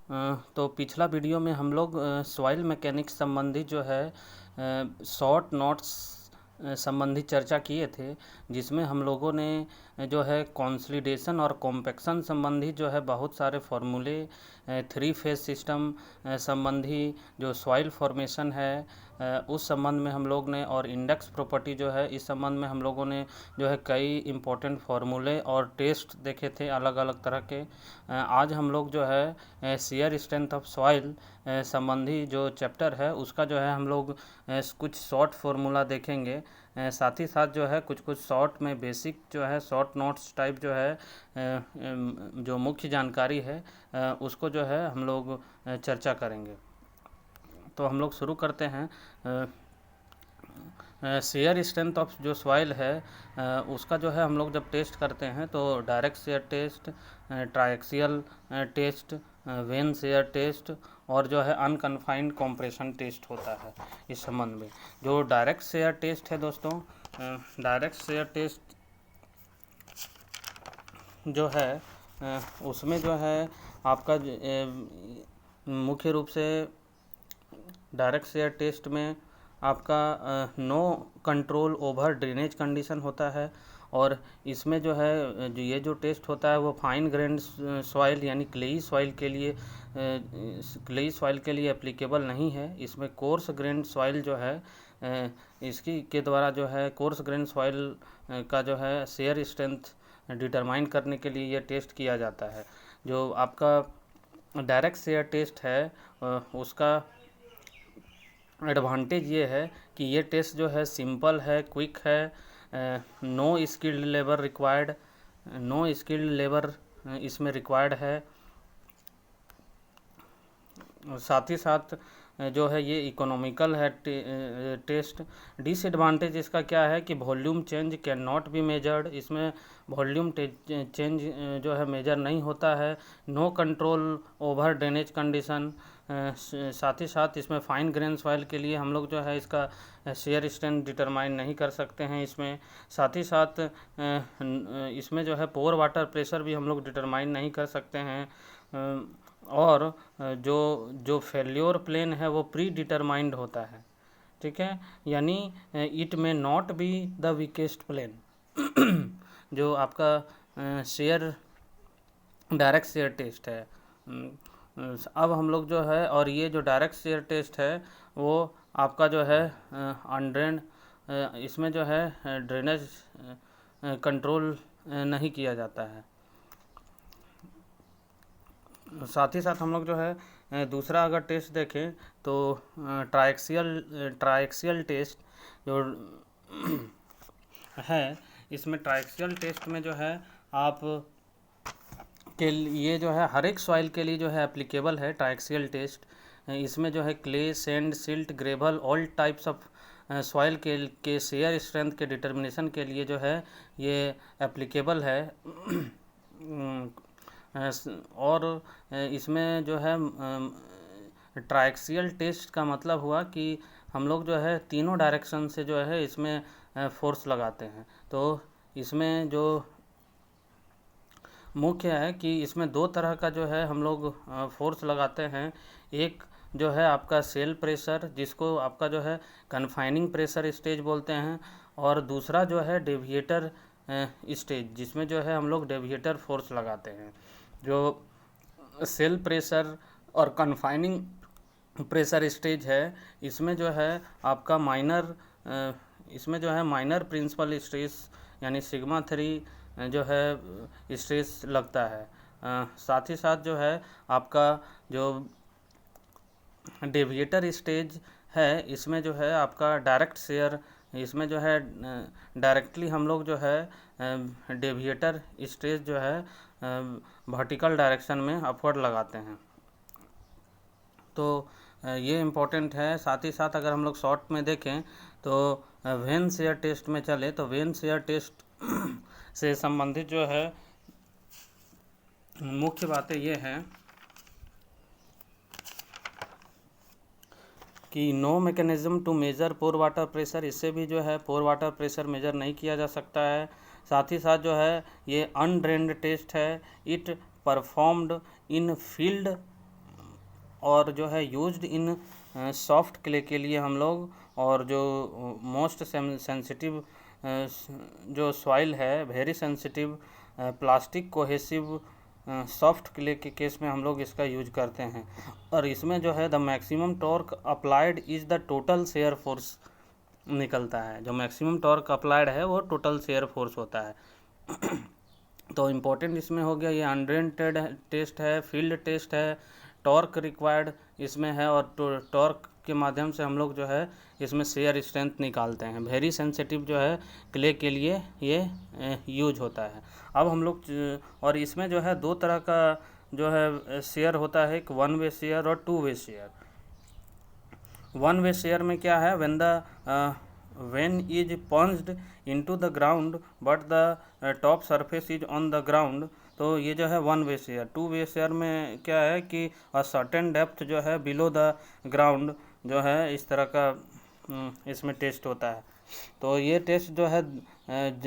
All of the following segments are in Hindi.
तो पिछला वीडियो में हम लोग सॉइल मैकेनिक्स संबंधी जो है शॉर्ट नोट्स संबंधी चर्चा किए थे, जिसमें हम लोगों ने जो है कॉन्सोलिडेशन और कॉम्पैक्शन संबंधी जो है बहुत सारे फार्मूले, थ्री फेज सिस्टम संबंधी जो सॉइल फॉर्मेशन है उस संबंध में हम लोग ने, और इंडेक्स प्रॉपर्टी जो है इस संबंध में हम लोगों ने जो है कई इम्पोर्टेंट फार्मूले और टेस्ट देखे थे अलग अलग तरह के। आज हम लोग जो है शेयर स्ट्रेंथ ऑफ सॉइल संबंधी जो चैप्टर है उसका जो है हम लोग कुछ शॉर्ट फार्मूला देखेंगे। साथ ही साथ जो है कुछ कुछ शॉर्ट में बेसिक जो है शॉर्ट नोट्स टाइप जो है जो मुख्य जानकारी है उसको जो है हम लोग चर्चा करेंगे। तो हम लोग शुरू करते हैं। शेयर स्ट्रेंथ ऑफ जो सॉइल है उसका जो है हम लोग जब टेस्ट करते हैं तो direct shear test, triaxial test, vane shear test और जो है अनकन्फाइंड कॉम्प्रेशन टेस्ट होता है। इस संबंध में जो डायरेक्ट शेयर टेस्ट है दोस्तों, डायरेक्ट शेयर टेस्ट जो है उसमें जो है आपका मुख्य रूप से डायरेक्ट शेयर टेस्ट में आपका no control over drainage condition होता है। और इसमें जो है ये जो टेस्ट होता है वो फाइन ग्रेन सॉइल यानी क्लेई सॉइल के लिए एप्लीकेबल नहीं है। इसमें कोर्स ग्रेन सॉइल जो है इसकी के द्वारा जो है कोर्स ग्रेन सॉइल का जो है शेयर स्ट्रेंथ डिटरमाइन करने के लिए ये टेस्ट किया जाता है। जो आपका डायरेक्ट शेयर टेस्ट है उसका एडवांटेज ये है कि ये टेस्ट जो है सिंपल है, क्विक है, no skilled labour required, no skilled labour इसमें रिक्वायर्ड है। साथ ही साथ जो है ये इकोनॉमिकल है टेस्ट। डिसएडवांटेज इसका क्या है कि volume change can not be measured, इसमें वॉल्यूम चेंज जो है मेजर नहीं होता है। No control over drainage condition, साथ ही साथ इसमें फाइन ग्रेन सॉइल के लिए हम लोग जो है इसका शेयर स्ट्रेंथ डिटरमाइन नहीं कर सकते हैं इसमें। साथ ही साथ इसमें जो है पोर वाटर प्रेशर भी हम लोग डिटरमाइन नहीं कर सकते हैं। और जो जो फेल्योर प्लेन है वो प्री डिटरमाइंड होता है, ठीक है, यानी it may not be the weakest plane. जो आपका शेयर डायरेक्ट शेयर टेस्ट है। अब हम लोग जो है, और ये जो डायरेक्ट शेयर टेस्ट है वो आपका जो है अनड्रेन, इसमें जो है ड्रेनेज कंट्रोल नहीं किया जाता है। साथ ही साथ हम लोग जो है दूसरा अगर टेस्ट देखें तो ट्राइएक्सियल टेस्ट जो है, इसमें ट्राइएक्सियल टेस्ट में जो है आप के लिए जो है हर एक सॉइल के लिए जो है एप्लीकेबल है ट्राइएक्सियल टेस्ट। इसमें जो है clay, sand, silt, gravel all types of soil के शेयर स्ट्रेंथ के डिटर्मिनेशन के लिए जो है ये एप्लीकेबल है। और इसमें जो है ट्राइएक्सियल टेस्ट का मतलब हुआ कि हम लोग जो है तीनों डायरेक्शन से जो है इसमें फोर्स लगाते हैं। तो इसमें जो मुख्य है कि इसमें दो तरह का जो है हम लोग फोर्स लगाते हैं। एक जो है आपका सेल प्रेशर, जिसको आपका जो है कन्फाइनिंग प्रेशर स्टेज बोलते हैं, और दूसरा जो है डेविएटर स्टेज, जिसमें जो है हम लोग डेविएटर फोर्स लगाते हैं। जो सेल प्रेशर और कन्फाइनिंग प्रेशर स्टेज है इसमें जो है आपका इसमें जो है माइनर प्रिंसिपल स्ट्रेस यानी सिग्मा 3 जो है स्ट्रेस लगता है। साथ ही साथ जो है आपका जो डेविएटर स्टेज है इसमें जो है आपका डायरेक्ट शेयर, इसमें जो है डायरेक्टली हम लोग जो है डेविएटर स्टेज जो है वर्टिकल डायरेक्शन में अपवर्ड लगाते हैं। तो ये इम्पोर्टेंट है। साथ ही साथ अगर हम लोग शॉर्ट में देखें तो वेन शेयर टेस्ट में चले तो वेन शेयर टेस्ट से संबंधित जो है मुख्य बातें ये हैं कि no mechanism to measure pore water pressure, इससे भी जो है पोर वाटर प्रेशर मेजर नहीं किया जा सकता है। साथ ही साथ जो है ये अनड्रेन्ड टेस्ट है, इट परफॉर्म्ड इन फील्ड और जो है यूज्ड इन सॉफ्ट क्ले के लिए हम लोग, और जो मोस्ट सेंसिटिव जो सॉइल है, very sensitive plastic cohesive soft clay के केस में हम लोग इसका यूज करते हैं। और इसमें जो है the maximum torque applied is the total shear force निकलता है। जो मैक्सिमम टॉर्क अप्लाइड है वो टोटल शेयर फोर्स होता है। तो इम्पोर्टेंट इसमें हो गया ये अनडेंटेड टेस्ट है, फील्ड टेस्ट है, टॉर्क रिक्वायर्ड इसमें है, और टॉर्क के माध्यम से हम लोग जो है इसमें शेयर स्ट्रेंथ निकालते हैं। वेरी सेंसिटिव जो है क्ले के लिए ये यूज होता है। अब हम लोग और इसमें जो है दो तरह का जो है शेयर होता है, एक वन वे शेयर और two way share. One way share में क्या है, when is punched into the ground but the top surface is on the ground, तो ये जो है one way share. Two way share में क्या है कि सर्टेन डेप्थ जो है बिलो द ग्राउंड जो है इस तरह का इसमें टेस्ट होता है। तो ये टेस्ट जो है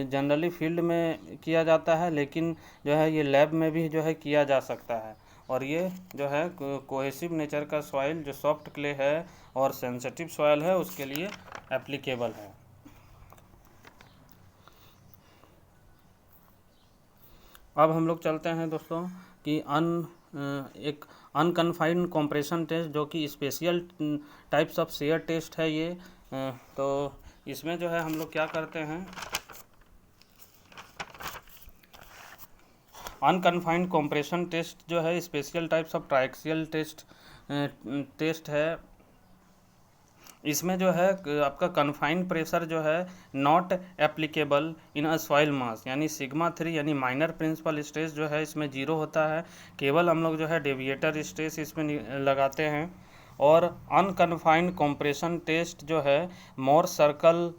जनरली फील्ड में किया जाता है, लेकिन जो है ये लैब में भी जो है किया जा सकता है। और ये जो है कोहेसिव नेचर का सॉइल जो सॉफ्ट क्ले है और सेंसिटिव सॉइल है उसके लिए एप्लीकेबल है। अब हम लोग चलते हैं दोस्तों कि एक अनकन्फाइंड कॉम्प्रेशन टेस्ट, जो कि special types of shear test है ये। तो इसमें जो है हम लोग क्या करते हैं, अनकन्फाइंड कॉम्प्रेशन टेस्ट जो है स्पेशल टाइप्स ऑफ ट्राइक्सियल टेस्ट है। इसमें जो है आपका कन्फाइंड प्रेशर जो है not applicable in a soil मास, यानी सिग्मा 3 यानी माइनर प्रिंसिपल स्ट्रेस जो है इसमें जीरो होता है। केवल हम लोग जो है डेविएटर स्ट्रेस इसमें लगाते हैं। और अनकन्फाइंड कॉम्प्रेशन टेस्ट जो है Mohr circle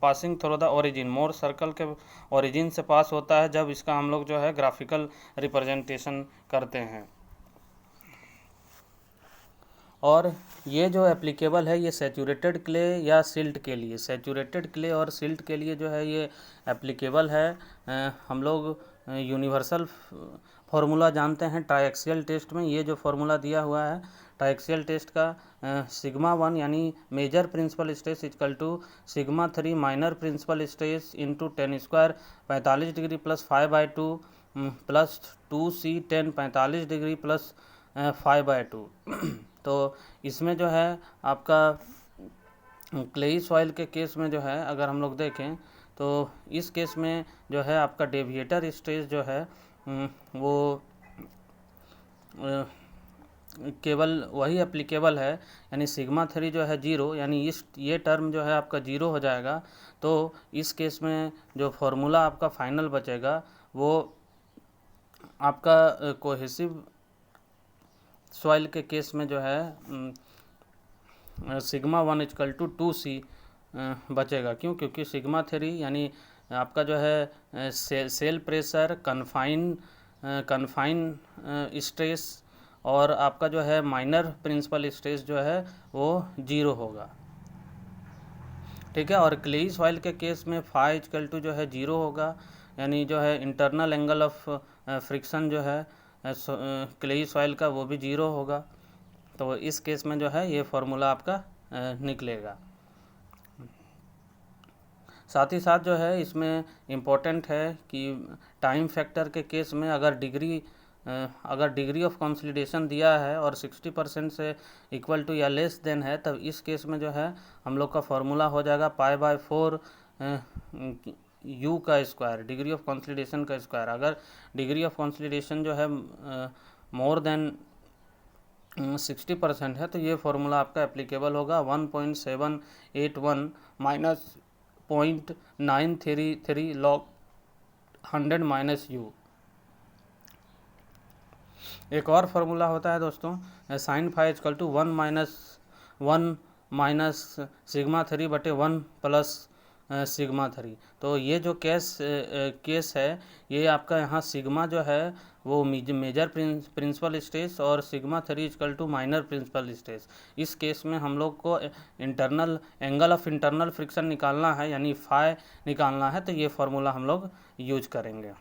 passing through the origin, Mohr circle के ओरिजिन से पास होता है जब इसका हम लोग जो है ग्राफिकल रिप्रेजेंटेशन करते हैं। और ये जो एप्लीकेबल है ये सैचुरेटेड क्ले या सिल्ट के लिए, सैचुरेटेड क्ले और सिल्ट के लिए जो है ये एप्लीकेबल है। हम लोग यूनिवर्सल फार्मूला जानते हैं ट्राइएक्सियल टेस्ट में। ये जो फार्मूला दिया हुआ है ट्राइएक्सियल टेस्ट का, सिग्मा 1 यानी major principal stress equal to sigma 3 minor principal stress into 10 square 45 degree plus 5/2 plus 2c 10 45 degree plus 5/2। तो इसमें जो है आपका क्लेई सॉइल के केस में जो है अगर हम लोग देखें तो इस केस में जो है आपका डेविएटर स्ट्रेस जो है वो केवल वही एप्लीकेबल है, यानी सिग्मा 3 जो है जीरो, यानी ये टर्म जो है आपका जीरो हो जाएगा। तो इस केस में जो फॉर्मूला आपका फाइनल बचेगा वो आपका कोहेसिव सॉइल के केस में जो है सिग्मा 1 इक्वल टू 2c बचेगा। क्यों? क्योंकि सिग्मा 3 यानी आपका जो है सेल प्रेशर, कन्फाइन स्ट्रेस और आपका जो है माइनर प्रिंसिपल स्ट्रेस जो है वो जीरो होगा। ठीक है। और क्लेई सॉइल के केस में फाई इक्वल टू जो है जीरो होगा, यानी जो है इंटरनल एंगल ऑफ फ्रिक्शन जो है क्लेई सॉइल का वो भी जीरो होगा। तो इस केस में जो है ये फार्मूला आपका निकलेगा। साथ ही साथ जो है इसमें इम्पोर्टेंट है कि टाइम फैक्टर के केस में अगर डिग्री ऑफ कंसोलिडेशन दिया है और 60% से इक्वल टू या लेस देन है, तब इस केस में जो है हम लोग का फार्मूला हो जाएगा π/4 u का स्क्वायर, डिग्री ऑफ कंसोलिडेशन का स्क्वायर। अगर डिग्री ऑफ कंसोलिडेशन जो है मोर देन 60% है तो ये फार्मूला आपका एप्लीकेबल होगा 1.781 माइनस 0.933 log 100 माइनस u। एक और फार्मूला होता है दोस्तों sine phi equal to 1 minus sigma 3 बटे 1 प्लस सिग्मा 3। तो ये जो केस है ये आपका यहाँ सिग्मा जो है वो मेजर प्रिंसिपल स्ट्रेस और sigma 3 equal to minor principal stress. इस केस में हम लोग को internal angle of internal friction निकालना है, यानी फाई निकालना है, तो ये फार्मूला हम लोग यूज करेंगे।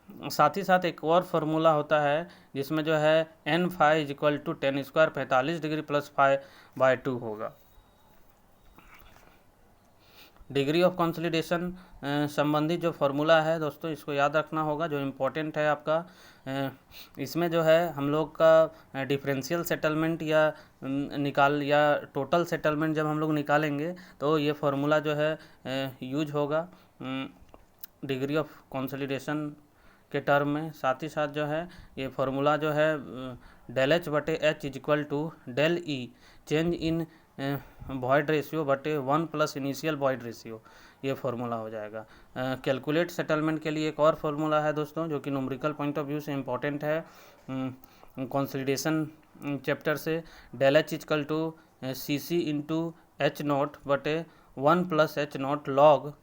साथ ही साथ एक और फार्मूला होता है जिसमें जो है n phi is equal to 10 square 45 degree plus phi by 2 होगा। डिग्री ऑफ कंसोलिडेशन संबंधी जो फार्मूला है दोस्तों, इसको याद रखना होगा, जो इम्पोर्टेंट है आपका। इसमें जो है हम लोग का डिफरेंशियल सेटलमेंट या टोटल सेटलमेंट जब हम लोग निकालेंगे तो ये फार्मूला जो है यूज होगा डिग्री ऑफ कंसोलिडेशन के टर्म में। साथ ही साथ जो है ये फार्मूला जो है डेल एच बटे h is equal to del e change in void ratio बटे 1 प्लस इनिशियल वॉइड रेशियो, ये फार्मूला हो जाएगा। कैलकुलेट सेटलमेंट के लिए एक और फार्मूला है दोस्तों जो कि न्यूमेरिकल पॉइंट ऑफ व्यू से इम्पॉर्टेंट है कंसोलिडेशन चैप्टर से। Del h is equal to C C into h naught बटे 1 plus h naught log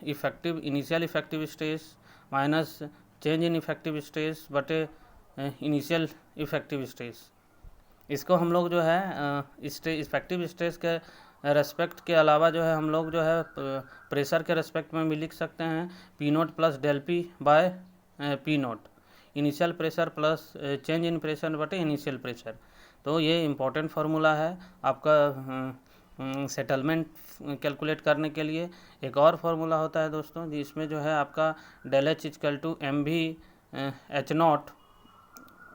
effective initial effective stage minus change in effective stage बटे इनिशियल इफेक्टिव स्टेज। इसको हम लोग जो है इफेक्टिव स्टेज के रेस्पेक्ट के अलावा जो है हम लोग जो है प्रेशर के रेस्पेक्ट में भी लिख सकते हैं p naught plus del p by p naught, initial pressure plus change in pressure बटे इनिशियल प्रेशर। तो ये इम्पोर्टेंट फार्मूला है आपका सेटलमेंट कैलकुलेट करने के लिए। एक और फार्मूला होता है दोस्तों जिसमें जो है आपका del h is equal to m भी एच नॉट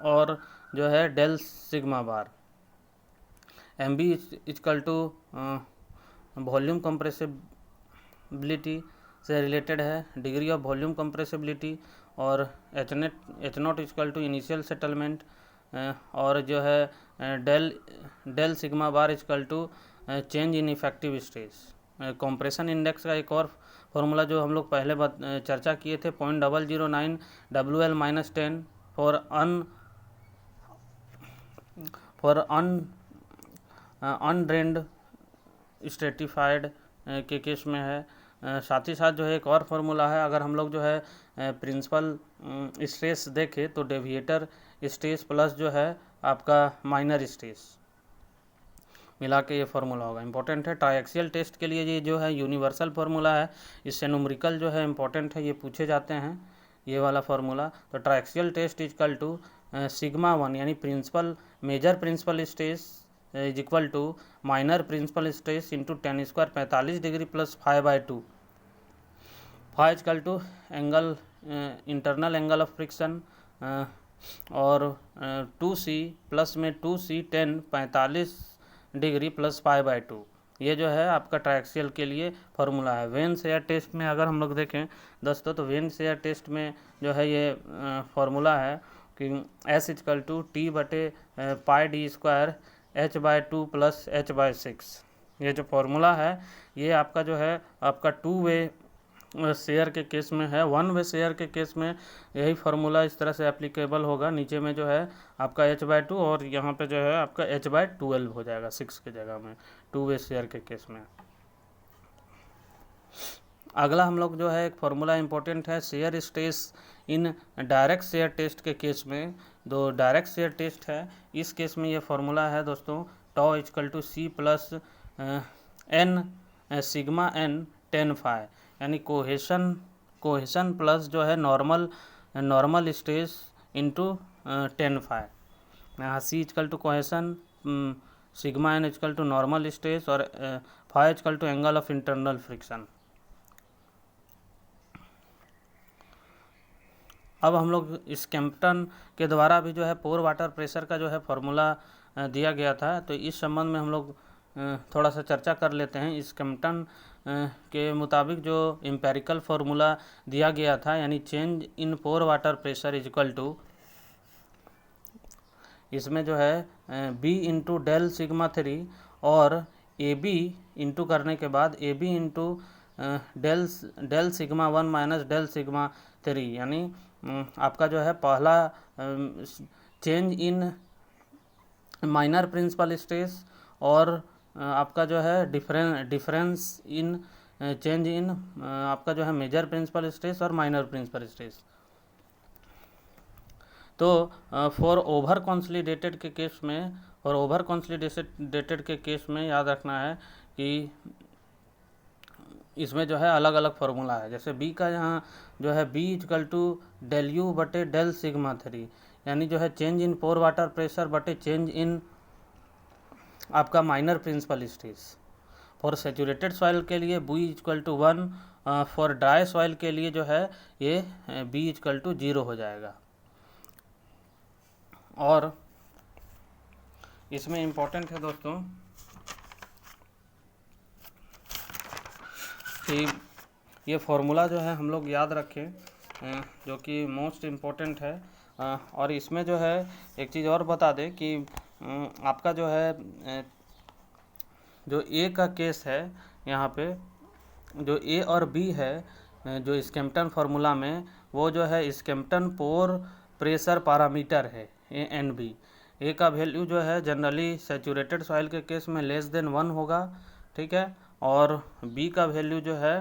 और जो है del sigma bar. M B is equal to volume compressibility से रिलेटेड है, डिग्री ऑफ वॉल्यूम कंप्रेसिबिलिटी, और h naught is equal to initial settlement, और जो है del sigma bar is equal to change in effective stage. Compression index का एक और फार्मूला जो हम लोग पहले चर्चा किए थे 0.009 WL माइनस 10 फॉर अनड्रेन्ड स्ट्रेटिफाइड के केस में है। साथ ही साथ जो है एक और फार्मूला है, अगर हम लोग जो है प्रिंसिपल स्ट्रेस देखें तो डेविएटर स्ट्रेस प्लस जो है आपका माइनर स्ट्रेस मिला के ये फार्मूला होगा। इंपॉर्टेंट है ट्राइएक्सियल टेस्ट के लिए, ये जो है यूनिवर्सल फार्मूला है, इससे न्यूमेरिकल जो है इंपॉर्टेंट है, ये पूछे जाते हैं ये वाला फार्मूला। तो triaxial test is equal to sigma 1 यानी major principal stress is equal to minor principal stress into 10 square 45 degree plus 5/2। Phi is equal to angle internal angle of friction और 2c प्लस में 2c 10 45 डिग्री प्लस 5/2। ये जो है आपका ट्राइएक्सियल के लिए फार्मूला है। वेन शेयर टेस्ट में अगर हम लोग देखें दोस्तों तो वेन शेयर टेस्ट में जो है ये फार्मूला है कि S इजकल टू टी बटे पाई D square h/2 plus h/6। ये जो फार्मूला है ये आपका जो है आपका 2 वे शेयर के केस में है। 1 वे शेयर के केस में यही फार्मूला इस तरह से एप्लीकेबल होगा, नीचे में जो है आपका h/2 और यहाँ पे जो है आपका h/12 हो जाएगा 6 के जगह में 2 वे शेयर के केस में। अगला हम लोग जो है एक फार्मूला इंपॉर्टेंट है shear stress in direct shear test के केस में। दो डायरेक्ट शेयर टेस्ट है, इस केस में ये फार्मूला है दोस्तों tau equal to C plus n sigma n 10 phi, यानी कोहेशन प्लस जो है नॉर्मल स्ट्रेस इंटू 10 फाई। यहाँ C equal to cohesion, sigma n equal to normal stress और phi equal to angle of internal friction. अब हम लोग इस कैम्पटन के द्वारा भी जो है पोर वाटर प्रेशर का जो है फार्मूला दिया गया था, तो इस संबंध में हम लोग थोड़ा सा चर्चा कर लेते हैं। इस कैम्पटन के मुताबिक जो एम्पेरिकल फार्मूला दिया गया था यानी change in pore water pressure is equal to, इसमें जो है बी इंटू डेल सिग्मा 3 और ए बी इंटू करने के बाद A B into del sigma 1 minus del sigma 3, यानी आपका जो है पहला change in minor principal stress और आपका जो है डिफरेंस इन चेंज इन आपका जो है मेजर प्रिंसिपल स्ट्रेस और माइनर प्रिंसिपल स्ट्रेस। तो फॉर ओवर कंसोलिडेटेड के केस में और ओवर कंसोलिडेटेड के केस में याद रखना है कि इसमें जो है अलग अलग फार्मूला है। जैसे बी का यहाँ जो है B is equal to del u बटे डेल सिग्मा 3, यानी जो है change in pore water pressure बटे चेंज इन आपका minor principal stress. For saturated soil के लिए B is equal to 1, for dry soil के लिए जो है ये बी इजकल टू 0 हो जाएगा। और इसमें इम्पोर्टेंट है दोस्तों कि ये फार्मूला जो है हम लोग याद रखें, जो कि मोस्ट इम्पोर्टेंट है। और इसमें जो है एक चीज़ और बता दें कि आपका जो है जो ए का केस है, यहाँ पे जो ए और बी है जो स्कैम्पटन फार्मूला में, वो जो है स्कैम्पटन पोर प्रेशर पैरामीटर है ए एंड बी। ए का वैल्यू जो है जनरली सेचूरेटेड सॉइल के केस में लेस देन 1 होगा, ठीक है। और बी का वैल्यू जो है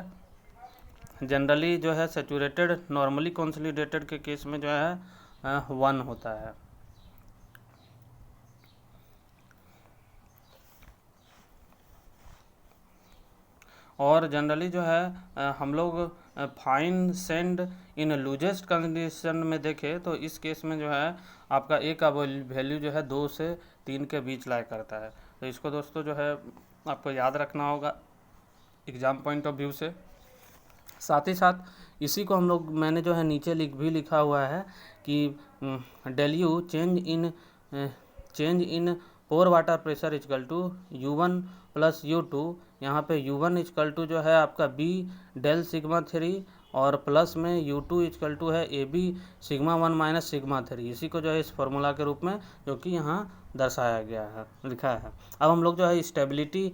जनरली जो है सेचूरेटेड नॉर्मली कंसोलिडेटेड के केस में जो है 1 होता है। और जनरली जो है हम लोग फाइन सैंड इन लूजेस्ट कंडीशन में देखें तो इस केस में जो है आपका ए का वैल्यू जो है 2 से 3 के बीच लाया करता है। तो इसको दोस्तों जो है आपको याद रखना होगा एग्ज़ाम पॉइंट ऑफ व्यू से। साथ ही साथ इसी को हम लोग मैंने जो है नीचे लिखा हुआ है कि del u change in pore water pressure is equal to U1 plus U2। यहाँ पे U1 इजकल टू जो है आपका B डेल सिग्मा 3 और प्लस में U2 इजकल टू है AB सिग्मा 1 माइनस सिग्मा 3। इसी को जो है इस फार्मूला के रूप में जो कि यहाँ दर्शाया गया है, लिखा है। अब हम लोग जो है स्टेबिलिटी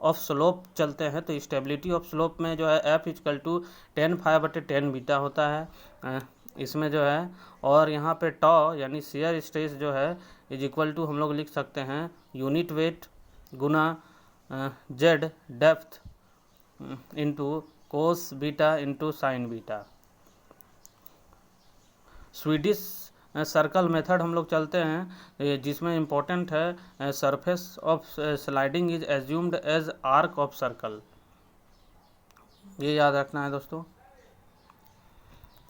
ऑफ स्लोप चलते हैं। तो स्टेबिलिटी ऑफ स्लोप में जो है F इजकल टू 10 फाइव बटे 10 बीटा होता है इसमें जो है। और यहाँ पे टॉ यानी शियर स्ट्रेस जो है इज इक्वल टू हम लोग लिख सकते हैं यूनिट वेट गुना Z depth into cos beta into sine beta. Swedish circle method हम लोग चलते हैं, जिसमें इम्पोर्टेंट है surface of sliding is assumed as arc of circle. ये याद रखना है दोस्तों।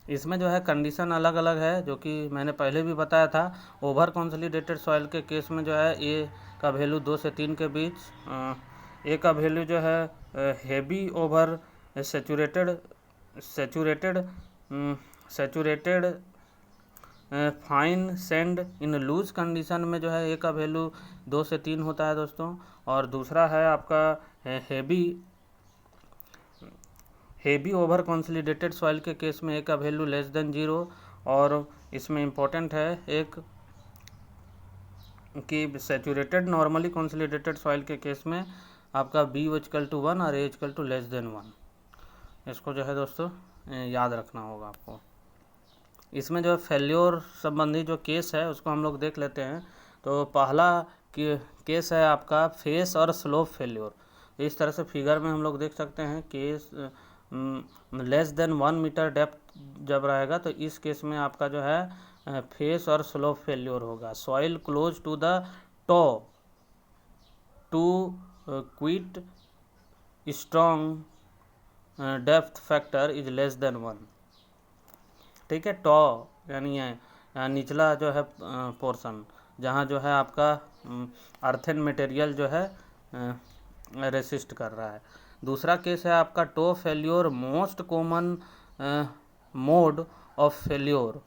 इसमें जो है कंडीशन अलग अलग है, जो कि मैंने पहले भी बताया था। ओवर कंसोलिडेटेड सॉइल के केस में जो है ए का वैल्यू 2 से 3 के बीच, ए का वैल्यू जो है heavy over saturated fine sand in loose condition में जो है ए का वैल्यू 2 से 3 होता है दोस्तों। और दूसरा है आपका हेवी ओवर कंसोलिडेटेड सॉइल के केस में ए का वैल्यू लेस देन 0। और इसमें इम्पोर्टेंट है एक कि सेचूरेटेड नॉर्मली कंसोलिडेटेड सॉइल के केस में आपका बी इक्वल टू 1 और ए इक्वल टू लेस देन 1। इसको जो है दोस्तों याद रखना होगा आपको। इसमें जो फेल्योर संबंधी जो केस है उसको हम लोग देख लेते हैं। तो पहला केस है आपका फेस और स्लोप फेल्योर। इस तरह से फिगर में हम लोग देख सकते हैं case less than 1 metre depth जब रहेगा तो इस केस में आपका जो है फेस और स्लोप फेल्योर होगा। Soil close to the toe to quit strong depth factor is less than 1, ठीक है। टॉ यानी निचला जो है पोर्शन जहाँ जो है आपका अर्थन मटेरियल जो है रेसिस्ट कर रहा है। दूसरा केस है आपका toe failure, most common mode of failure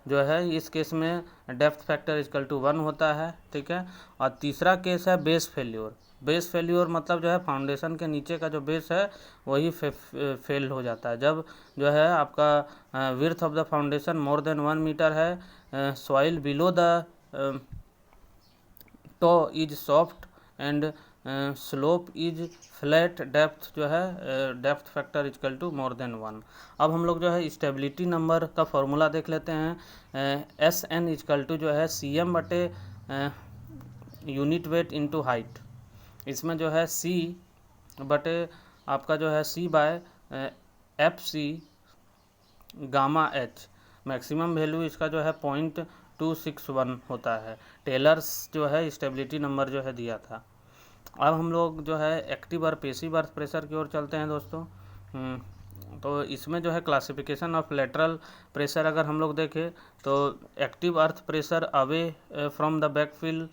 जो है। इस केस में डेप्थ फैक्टर इक्वल टू 1 होता है, ठीक है। और तीसरा केस है बेस फेल्योर। बेस फेल्योर मतलब जो है फाउंडेशन के नीचे का जो बेस है वही फेल हो जाता है जब जो है आपका width of the foundation more than 1 metre है, soil below the toe is soft and slope is flat, depth जो है depth factor equal to more than 1। अब हम लोग जो है स्टेबिलिटी नंबर का फॉर्मूला देख लेते हैं। एस एन इक्वल टू जो है CM बटे यूनिट वेट इंटू हाइट। इसमें जो है C बटे आपका जो है C by FC gamma H। Maximum value इसका जो है 0.261 होता है। टेलर्स जो है स्टेबिलिटी नंबर जो है दिया था। अब हम लोग जो है एक्टिव और पेसिव अर्थ प्रेशर की ओर चलते हैं दोस्तों। तो इसमें जो है क्लासिफिकेशन ऑफ लेटरल प्रेशर अगर हम लोग देखें तो active earth pressure away from the backfill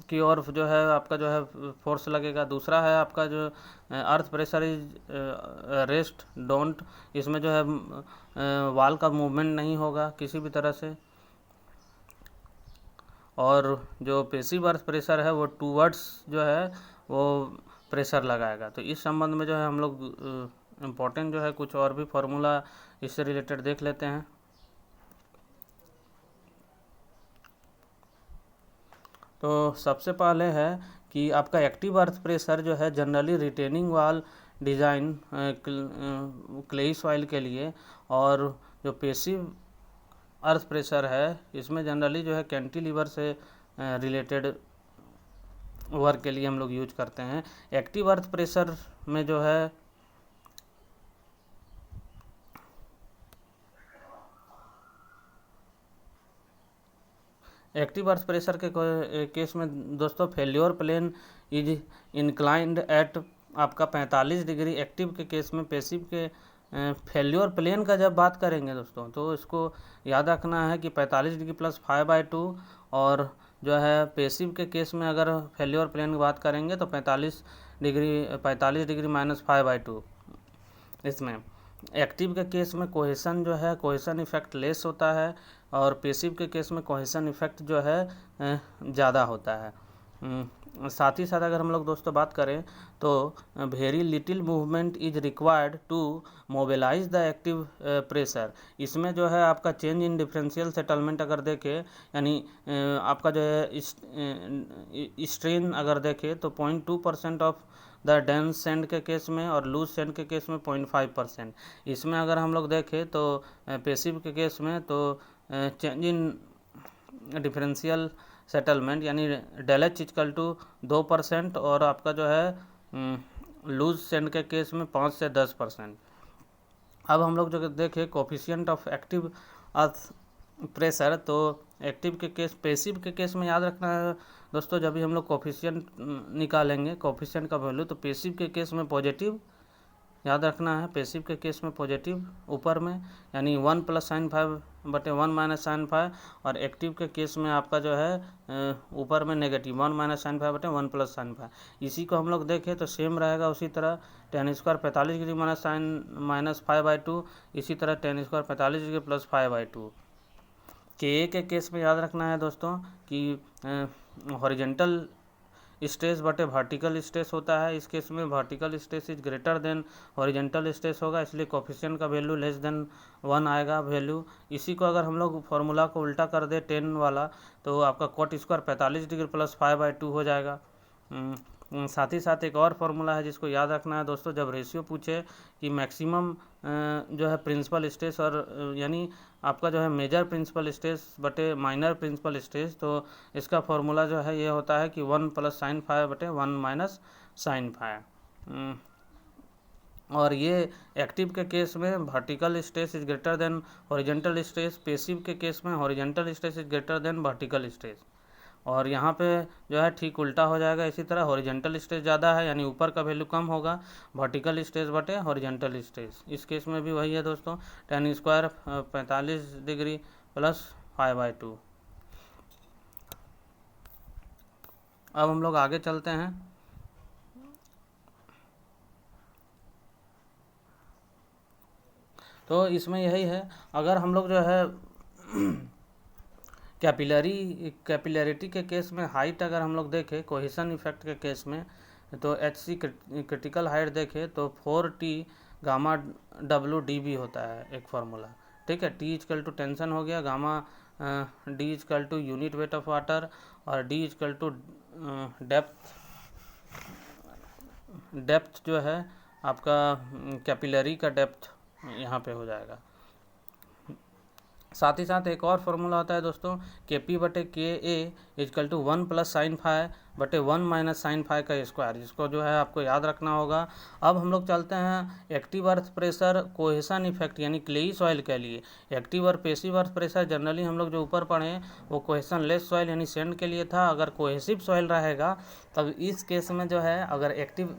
की ओर जो है आपका जो है फोर्स लगेगा। दूसरा है आपका जो earth pressure is rest don't, इसमें जो है वाल का मूवमेंट नहीं होगा किसी भी तरह से। और जो पेसिव अर्थ प्रेशर है वो टूवर्ड्स जो है वो प्रेशर लगाएगा। तो इस संबंध में जो है हम लोग इम्पोर्टेंट जो है कुछ और भी फार्मूला इससे रिलेटेड देख लेते हैं। तो सबसे पहले है कि आपका एक्टिव अर्थ प्रेशर जो है जनरली रिटेनिंग वाल डिज़ाइन क्लेई सॉइल के लिए, और जो पेसिव अर्थ प्रेशर है इसमें जनरली जो है कैंटिलीवर से रिलेटेड वर्क के लिए हम लोग यूज करते हैं। एक्टिव अर्थ प्रेशर में जो है एक्टिव अर्थ प्रेशर के केस में दोस्तों failure plane is inclined at आपका 45 डिग्री एक्टिव के केस में। पेसिव के फेल्योर प्लेन का जब बात करेंगे दोस्तों तो इसको याद रखना है कि 45 डिग्री प्लस 5/2, और जो है पेसिव के केस में अगर फेल्योर प्लेन की बात करेंगे तो 45 डिग्री माइनस 5/2। इसमें एक्टिव के केस में कोहेसन जो है कोहेसन इफेक्ट लेस होता है, और पेसिव के केस में कोहेसन इफेक्ट जो है ज़्यादा होता है। साथ ही साथ अगर हम लोग दोस्तों बात करें तो very little movement is required to mobilize the active pressure. इसमें जो है आपका चेंज इन डिफरेंशियल सेटलमेंट अगर देखें, यानी आपका जो है स्ट्रेन अगर देखें तो 0.2% ऑफ द डेंस सैंड के केस में, और लूज सैंड के केस में 0.5%। इसमें अगर हम लोग देखें तो पेसिव के केस में तो चेंज इन डिफरेंशियल सेटलमेंट यानी डेल एच इक्वल टू 2%, और आपका जो है लूज सैंड के केस में 5 से 10%। अब हम लोग जो देखें coefficient of active earth pressure, तो एक्टिव के केस पेसिव के केस में याद रखना है दोस्तों, जब भी हम लोग कोफिशिएंट निकालेंगे कोफिशिएंट का वैल्यू, तो पेसिव के केस में पॉजिटिव याद रखना है। पेसिव के केस में पॉजिटिव ऊपर में, यानी 1 + sin5/1 - sin5, और एक्टिव के केस में आपका जो है ऊपर में नेगेटिव 1 - sin5/1 + sin5। इसी को हम लोग देखें तो सेम रहेगा उसी तरह tan² 45 डिग्री माइनस 5/2, इसी तरह tan² 45 डिग्री प्लस 5/2। के के केस में याद रखना है दोस्तों कि हॉरिजेंटल स्ट्रेस बटे वर्टिकल स्ट्रेस होता है। इस केस में vertical stress is greater than horizontal stress होगा, इसलिए कोफिशिएंट का वैल्यू लेस देन 1 आएगा वैल्यू। इसी को अगर हम लोग फार्मूला को उल्टा कर दे 10 वाला, तो आपका cot² 45 डिग्री प्लस 5/2 हो जाएगा। साथ ही साथ एक और फार्मूला है जिसको याद रखना है दोस्तों, जब रेशियो पूछे कि मैक्सिमम जो है प्रिंसिपल स्ट्रेस और यानी आपका जो है मेजर प्रिंसिपल स्ट्रेस बटे माइनर प्रिंसिपल स्ट्रेस, तो इसका फार्मूला जो है ये होता है कि 1 + sin5/1 - sin5। और ये एक्टिव के केस में vertical stress is greater than horizontal stress, passive के केस में horizontal stress is greater than vertical stress. और यहाँ पे जो है ठीक उल्टा हो जाएगा, इसी तरह हॉरिजेंटल स्ट्रेस ज़्यादा है यानी ऊपर का वैल्यू कम होगा, वर्टिकल स्ट्रेस बटे हॉरिजेंटल स्ट्रेस। इस केस में भी वही है दोस्तों, tan² 45 डिग्री प्लस 5/2। अब हम लोग आगे चलते हैं। तो इसमें यही है, अगर हम लोग जो है कैपिलरिटी के केस में हाइट अगर हम लोग देखें कोहेसन इफेक्ट के केस में, तो HC क्रिटिकल हाइट देखें तो 4T गामा WdV होता है एक फार्मूला, ठीक है। T = टेंशन हो गया, gamma D = unit weight of water, और D = डेप्थ जो है आपका कैपिलरी का डेप्थ यहाँ पे हो जाएगा। साथ ही साथ एक और फार्मूला होता है दोस्तों, के पी बटे K A is equal to 1 plus sine five बटे 1 माइनस साइन फाइव का स्क्वायर, जिसको जो है आपको याद रखना होगा। अब हम लोग चलते हैं active earth pressure cohesion effect यानी क्लेई सॉइल के लिए। एक्टिव और पेसिव अर्थ प्रेशर जनरली हम लोग जो ऊपर पढ़े वो कोहेसन लेस सॉइल यानी सैंड के लिए था। अगर कोहेसिव सॉइल रहेगा तब इस केस में जो है, अगर एक्टिव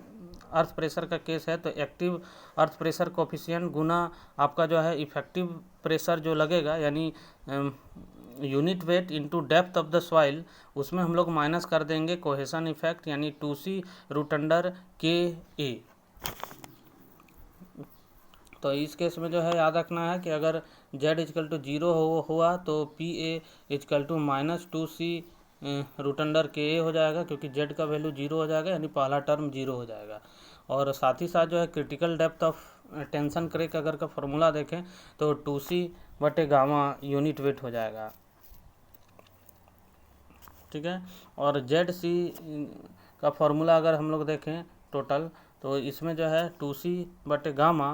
अर्थ प्रेशर का केस है तो एक्टिव अर्थ प्रेशर कोफिशिएंट गुना आपका जो है इफेक्टिव प्रेशर जो लगेगा यानी unit weight into depth of the soil, उसमें हम लोग माइनस कर देंगे कोहेसन इफेक्ट यानी 2c रूट अंडर के ए। तो इस केस में जो है याद रखना है कि अगर z इजकल टू 0 हुआ तो p a is equal to minus 2c root under K a हो जाएगा, क्योंकि z का वैल्यू 0 हो जाएगा यानी पहला टर्म 0 हो जाएगा। और साथ ही साथ जो है critical depth of tension crack अगर का फॉर्मूला देखें तो 2c बटे गामा यूनिट वेट हो जाएगा, ठीक है। और ZC का फॉर्मूला अगर हम लोग देखें टोटल, तो इसमें जो है 2c बटे गामा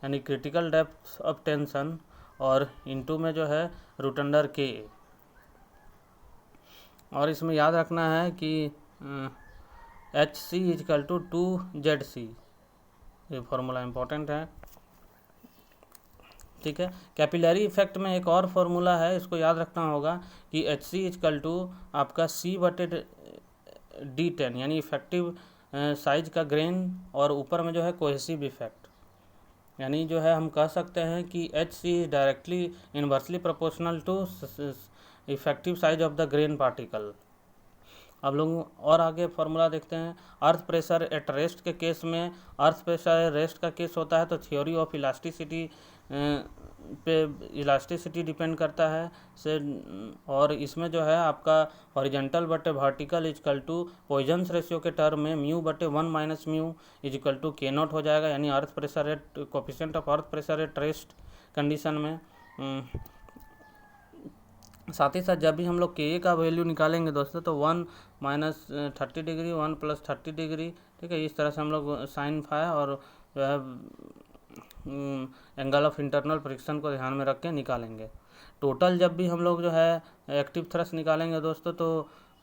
यानी क्रिटिकल डेप्थ ऑफ टेंशन और इनटू में जो है रूट अंडर के। और इसमें याद रखना है कि HC इजकल टू 2ZC, ये फॉर्मूला इंपॉर्टेंट है, ठीक है। कैपिलरी इफेक्ट में एक और फार्मूला है, इसको याद रखना होगा कि HC इजकल टू आपका C बटे D10 यानी इफेक्टिव साइज का ग्रेन, और ऊपर में जो है कोहेसिव इफेक्ट, यानी जो है हम कह सकते हैं कि HC is directly inversely proportional to effective size of the grain particle. अब लोग और आगे फार्मूला देखते हैं। अर्थ प्रेशर एट रेस्ट के केस में, अर्थ प्रेशर रेस्ट का केस होता है तो थ्योरी ऑफ इलास्टिसिटी पे इलास्टिसिटी डिपेंड करता है से, और इसमें जो है आपका हॉरिजेंटल बटे vertical is equal to Poisson's ratio के टर्म में म्यू बटे 1 minus mu is equal to K naught हो जाएगा, यानी earth pressure at coefficient of earth pressure at rest condition में। साथ ही साथ जब भी हम लोग के ए का वैल्यू निकालेंगे दोस्तों तो 1 माइनस 30 डिग्री 1 प्लस 30 डिग्री, ठीक है, इस तरह से हम लोग साइन फाई और जो है एंगल ऑफ इंटरनल फ्रिक्शन को ध्यान में रख के निकालेंगे। टोटल जब भी हम लोग जो है एक्टिव थ्रस्ट निकालेंगे दोस्तों तो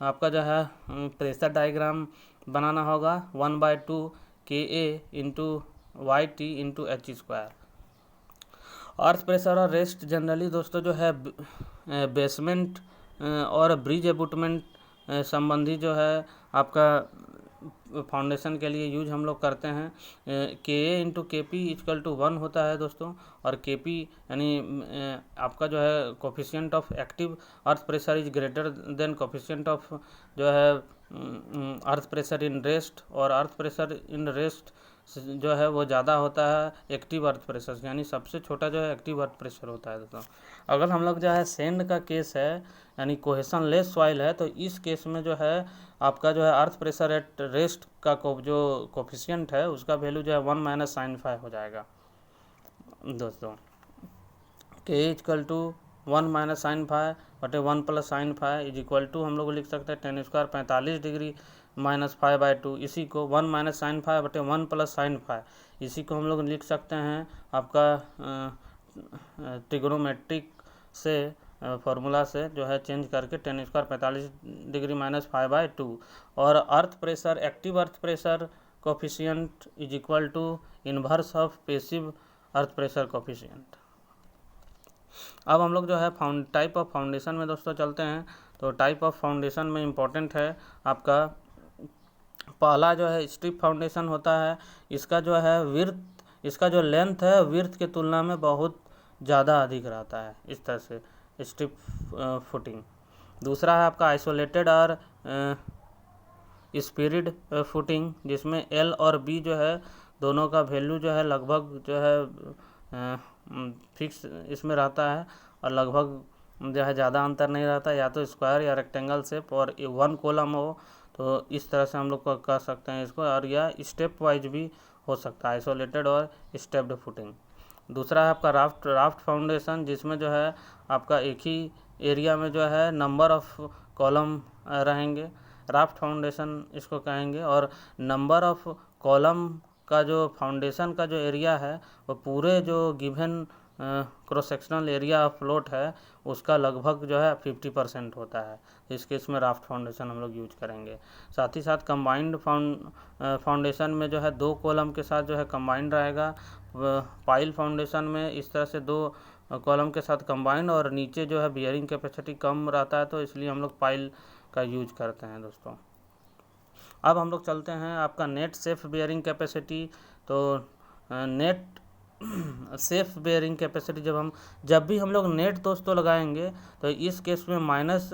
आपका जो है प्रेशर डायग्राम बनाना होगा 1/2 K A into Y T into H square. Earth pressure और रेस्ट जनरली दोस्तों जो है बेसमेंट और ब्रिज एबुटमेंट संबंधी जो है आपका फाउंडेशन के लिए यूज हम लोग करते हैं। के ए इंटू के पी इजकल टू 1 होता है दोस्तों, और के पी यानी आपका जो है coefficient of active earth pressure is greater than coefficient of जो है अर्थ प्रेशर इन रेस्ट, और अर्थ प्रेशर इन रेस्ट जो है वो ज़्यादा होता है एक्टिव अर्थ प्रेशर, यानी सबसे छोटा जो है एक्टिव अर्थ प्रेशर होता है दोस्तों। अगर हम लोग जो है सैंड का केस है यानी कोहेसन लेस सॉइल है, तो इस केस में जो है आपका जो है अर्थ प्रेशर एट रेस्ट का जो कोफिशिएंट है उसका वैल्यू जो है 1 माइनस साइन फाइव हो जाएगा दोस्तों। K is equal to 1 minus sine five बटे 1 plus sine phi is equal to हम लोग लिख सकते हैं 10 स्क्वायर 45 डिग्री माइनस 5/2, इसी को 1 माइनस साइन फाइव बटे 1 प्लस साइन फाइव, इसी को हम लोग लिख सकते हैं आपका ट्रिग्नोमेट्रिक से फार्मूला से जो है चेंज करके 10 स्क्वायर 45 डिग्री माइनस 5/2, और earth pressure active earth pressure coefficient is equal to inverse of passive earth pressure coefficient. अब हम लोग जो है टाइप ऑफ फाउंडेशन में दोस्तों चलते हैं। तो टाइप ऑफ फाउंडेशन में इम्पोर्टेंट है आपका पहला जो है स्ट्रिप फाउंडेशन होता है, इसका जो है विड्थ, इसका जो लेंथ है विड्थ के तुलना में बहुत ज़्यादा अधिक रहता है, इस तरह से स्ट्रिप फुटिंग। दूसरा है आपका आइसोलेटेड और स्पिरिड फुटिंग, जिसमें एल और बी जो है दोनों का वैल्यू जो है लगभग जो है फिक्स इसमें रहता है, और लगभग जो है ज़्यादा अंतर नहीं रहता, या तो स्क्वायर या रेक्टेंगल शेप और 1 कॉलम हो, तो इस तरह से हम लोग कह सकते हैं इसको, और या स्टेप वाइज भी हो सकता है आइसोलेटेड और स्टेप्ड फुटिंग। दूसरा है आपका राफ्ट फाउंडेशन, जिसमें जो है आपका एक ही एरिया में जो है नंबर ऑफ कॉलम रहेंगे, राफ्ट फाउंडेशन इसको कहेंगे, और नंबर ऑफ कॉलम का जो फाउंडेशन का जो एरिया है वो पूरे जो given cross sectional area of float है उसका लगभग जो है 50% होता है। इस केस में राफ्ट फाउंडेशन हम लोग यूज करेंगे। साथ ही साथ कंबाइंड फाउंडेशन में जो है 2 कॉलम के साथ जो है कंबाइंड रहेगा। पाइल फाउंडेशन में इस तरह से 2 कॉलम के साथ कंबाइंड, और नीचे जो है बियरिंग कैपेसिटी कम रहता है, तो इसलिए हम लोग पाइल का यूज करते हैं दोस्तों। अब हम लोग चलते हैं आपका नेट सेफ बियरिंग कैपेसिटी। तो नेट सेफ बेयरिंग कैपेसिटी जब भी हम लोग नेट दोस्तों लगाएंगे तो इस केस में माइनस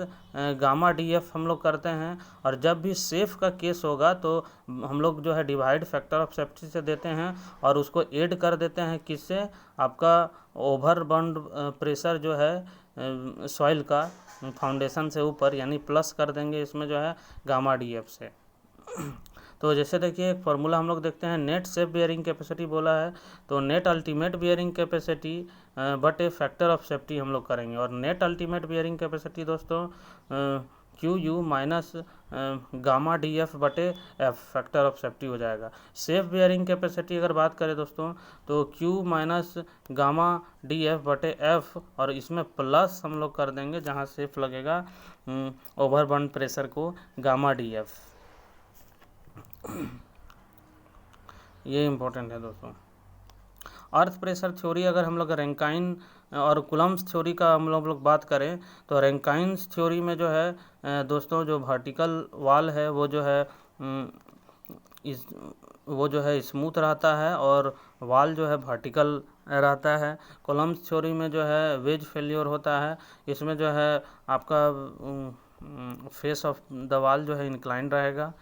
गामा डी एफ हम लोग करते हैं, और जब भी सेफ का केस होगा तो हम लोग जो है डिवाइड फैक्टर ऑफ सेफ्टी से देते हैं और उसको ऐड कर देते हैं। किससे? आपका ओवरबर्न प्रेशर जो है सॉइल का फाउंडेशन से ऊपर, यानी प्लस कर देंगे इसमें जो है गामा डी एफ से। तो जैसे देखिए एक फार्मूला हम लोग देखते हैं, नेट सेफ बियरिंग कैपेसिटी बोला है तो net ultimate bearing capacity but A factor of safety हम लोग करेंगे। और नेट अल्टीमेट बियरिंग कैपेसिटी दोस्तों Q U minus gamma D F बटे एफ फैक्टर ऑफ सेफ्टी हो जाएगा। सेफ बियरिंग कैपेसिटी अगर बात करें दोस्तों तो Q minus gamma D F बटे एफ, और इसमें प्लस हम लोग कर देंगे जहाँ सेफ लगेगा ओवरबर्न प्रेशर को गामा डी एफ। ये इम्पोर्टेंट है दोस्तों। अर्थ प्रेशर थ्योरी अगर हम लोग रैंकाइन और कुलम्स थ्योरी का हम लोग बात करें तो रैंकाइन्स थ्योरी में जो है दोस्तों जो वर्टिकल वाल है वो जो है स्मूथ रहता है और वाल जो है वर्टिकल रहता है। कुलम्स थ्योरी में जो है वेज फेल्योर होता है। इसमें जो है आपका फेस ऑफ द वाल जो है इंक्लाइन रहेगा,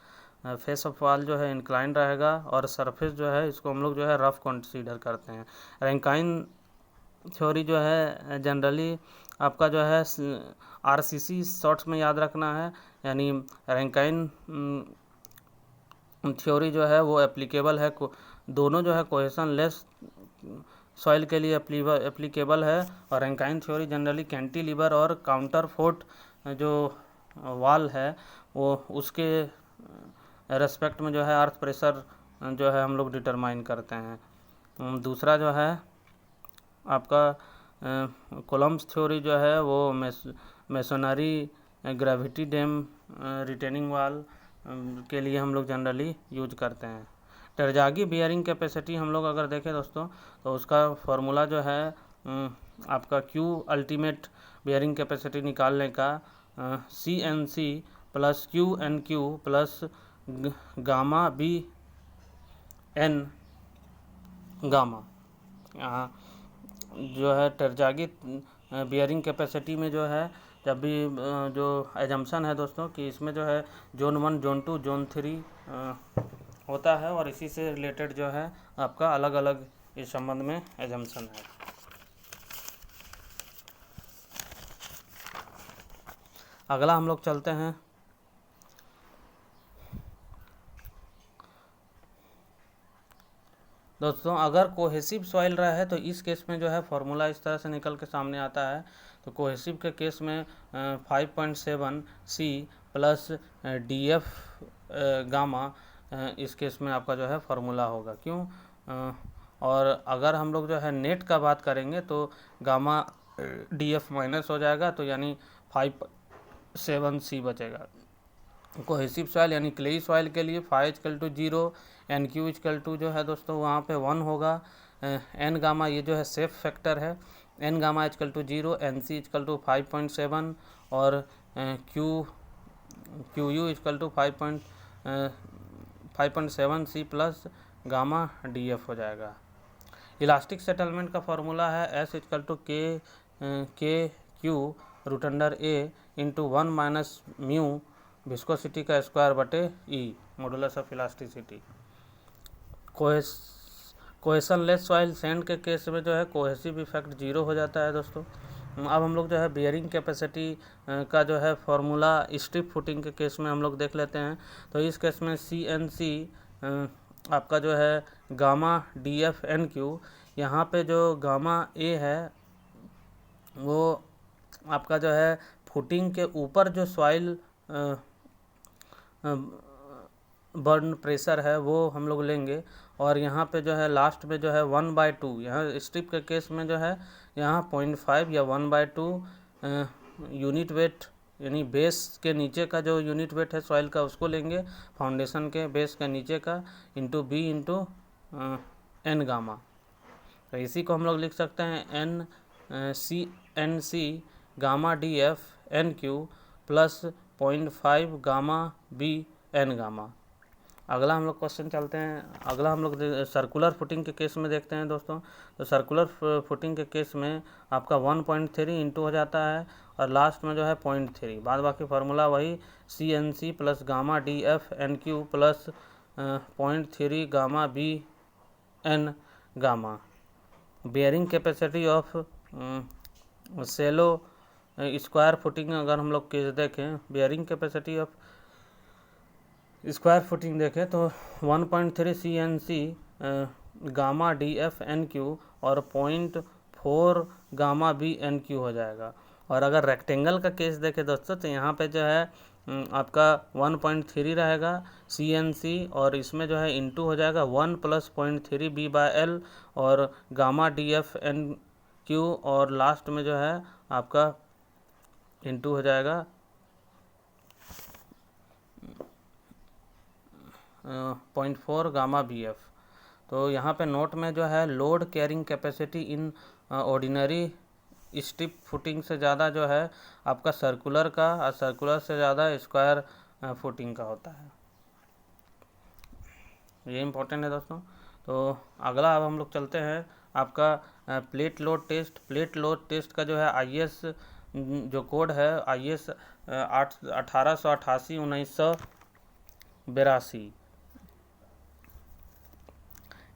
फेस ऑफ वाल जो है इंक्लाइन रहेगा, और सरफेस जो है इसको हम लोग जो है रफ कंसीडर करते हैं। रैंकाइन थ्योरी जो है जनरली आपका जो है आरसीसी शॉर्ट्स में याद रखना है, यानी रैंकाइन थ्योरी जो है वो एप्लीकेबल है, दोनों जो है कोहेशन लेस सॉइल के लिए एप्लीकेबल है। और रैंकाइन थ्योरी जनरली कैंटिलीवर और काउंटर फोर्ट जो वाल है वो उसके रेस्पेक्ट में जो है अर्थ प्रेशर जो है हम लोग डिटरमाइन करते हैं। दूसरा जो है आपका कोलम्स थ्योरी जो है वो मेसोनरी ग्रेविटी डैम रिटेनिंग वाल के लिए हम लोग जनरली यूज करते हैं। टेरजागी बियरिंग कैपेसिटी हम लोग अगर देखें दोस्तों तो उसका फॉर्मूला जो है आपका क्यू अल्टीमेट बियरिंग कैपेसिटी निकालने का C N C plus q N q plus gamma B N gamma. यहाँ जो है टेरजागी बियरिंग कैपेसिटी में जो है जब भी जो एजम्पशन है दोस्तों कि इसमें जो है जोन 1 जोन 2 जोन 3 होता है, और इसी से रिलेटेड जो है आपका अलग अलग इस संबंध में एजम्पशन है। अगला हम लोग चलते हैं दोस्तों, अगर कोहेसिव सॉइल रहा है तो इस केस में जो है फॉर्मूला इस तरह से निकल के सामने आता है। तो कोहेसिव के केस में 5.7 C plus D F gamma इस केस में आपका जो है फार्मूला होगा। क्यों? और अगर हम लोग जो है नेट का बात करेंगे तो गामा डी एफ माइनस हो जाएगा, तो यानी 5.7 सी बचेगा। कोहेसिव सॉइल यानी क्लेई सॉइल के लिए φ=0, एन क्यू = जो है दोस्तों वहाँ पे 1 होगा। एन गामा ये जो है सेफ फैक्टर है, एन गामा =0, एन सी = 5.7 और Q U = 5.7 C plus gamma D F हो जाएगा। इलास्टिक सेटलमेंट का फॉर्मूला है S K Q √A into 1 minus mu viscosity का स्क्वायर बटे E modulus of elasticity. Cohesionless soil sand के केस में जो है कोहेसिव इफेक्ट 0 हो जाता है दोस्तों। अब हम लोग जो है बियरिंग कैपेसिटी का जो है फॉर्मूला स्ट्रिप फुटिंग के केस में हम लोग देख लेते हैं। तो इस केस में सी एन सी आपका जो है gamma D F N Q, यहाँ पे जो गामा ए है वो आपका जो है फुटिंग के ऊपर जो सॉइल बर्न प्रेशर है वो हम लोग लेंगे। और यहाँ पे जो है लास्ट में जो है 1/2, यहाँ स्ट्रिप के केस में जो है यहाँ 0.5 या 1/2 यूनिट वेट, यानी बेस के नीचे का जो यूनिट वेट है सॉइल का उसको लेंगे, फाउंडेशन के बेस का नीचे का, into B into N gamma. तो इसी को हम लोग लिख सकते हैं NC gamma DF NQ plus 0.5 gamma B N gamma. अगला हम लोग क्वेश्चन चलते हैं, अगला हम लोग सर्कुलर फुटिंग के केस में देखते हैं दोस्तों। तो सर्कुलर फुटिंग के केस में आपका 1.3 इंटू हो जाता है और लास्ट में जो है 0.3, बाद बाकी फार्मूला वही CNC plus gamma DF NQ plus 0.3 gamma B N gamma. Bearing capacity of shallow square footing अगर हम लोग केस देखें, bearing capacity of square footing देखें तो 1.3 CNC गामा DF NQ और 0.4 गामा B NQ हो जाएगा। और अगर रेक्टेंगल का केस देखें दोस्तों तो यहाँ पे जो है आपका 1.3 रहेगा CNC और इसमें जो है इंटू हो जाएगा 1 प्लस 0.3 B/L और गामा DF NQ और लास्ट में जो है आपका इंटू हो जाएगा 0.4 गामा BF। तो यहाँ पे नोट में जो है load carrying capacity in ordinary strip footing से ज़्यादा जो है आपका सर्कुलर का, और सर्कुलर से ज़्यादा स्क्वायर फुटिंग का होता है। ये इम्पोर्टेंट है दोस्तों। तो अगला अब हम लोग चलते हैं आपका plate load test. Plate load test का जो है IS जो कोड है IS 1888-1982।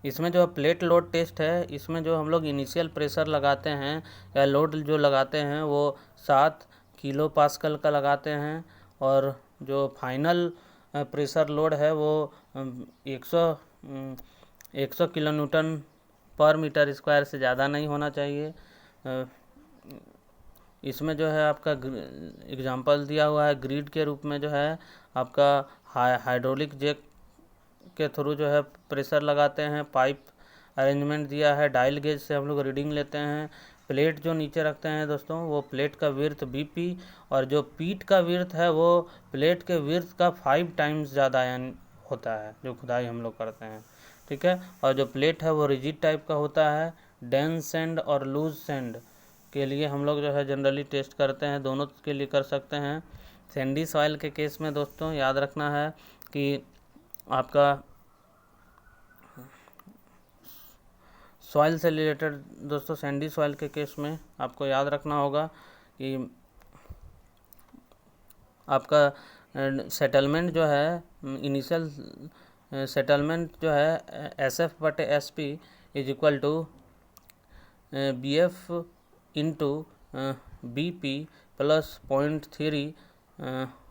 इसमें जो प्लेट लोड टेस्ट है, इसमें जो हम लोग इनिशियल प्रेशर लगाते हैं या लोड जो लगाते हैं वो 7 किलो पास्कल का लगाते हैं और जो फाइनल प्रेशर लोड है वो 100 किलो न्यूटन पर मीटर स्क्वायर से ज़्यादा नहीं होना चाहिए। इसमें जो है आपका एग्जांपल दिया हुआ है ग्रिड के रूप में, जो है आपका हाइड्रोलिक जैक के थ्रू जो है प्रेशर लगाते हैं, पाइप अरेंजमेंट दिया है, डायल गेज से हम लोग रीडिंग लेते हैं। प्लेट जो नीचे रखते हैं दोस्तों वो प्लेट का विड्थ BP और जो पीट का विड्थ है वो प्लेट के विड्थ का 5 टाइम्स ज़्यादा होता है जो खुदाई हम लोग करते हैं, ठीक है। और जो प्लेट है वो रिजिड टाइप का होता है। डेंस सैंड और लूज सैंड के लिए हम लोग जो है जनरली टेस्ट करते हैं, दोनों के लिए कर सकते हैं। सैंडी सॉइल के केस में दोस्तों याद रखना है कि आपका सॉइल से रिलेटेड दोस्तों, सैंडी सॉइल के केस में आपको याद रखना होगा कि आपका सेटलमेंट जो है, इनिशियल सेटलमेंट जो है SF/SP is equal to BF into BP plus 0.3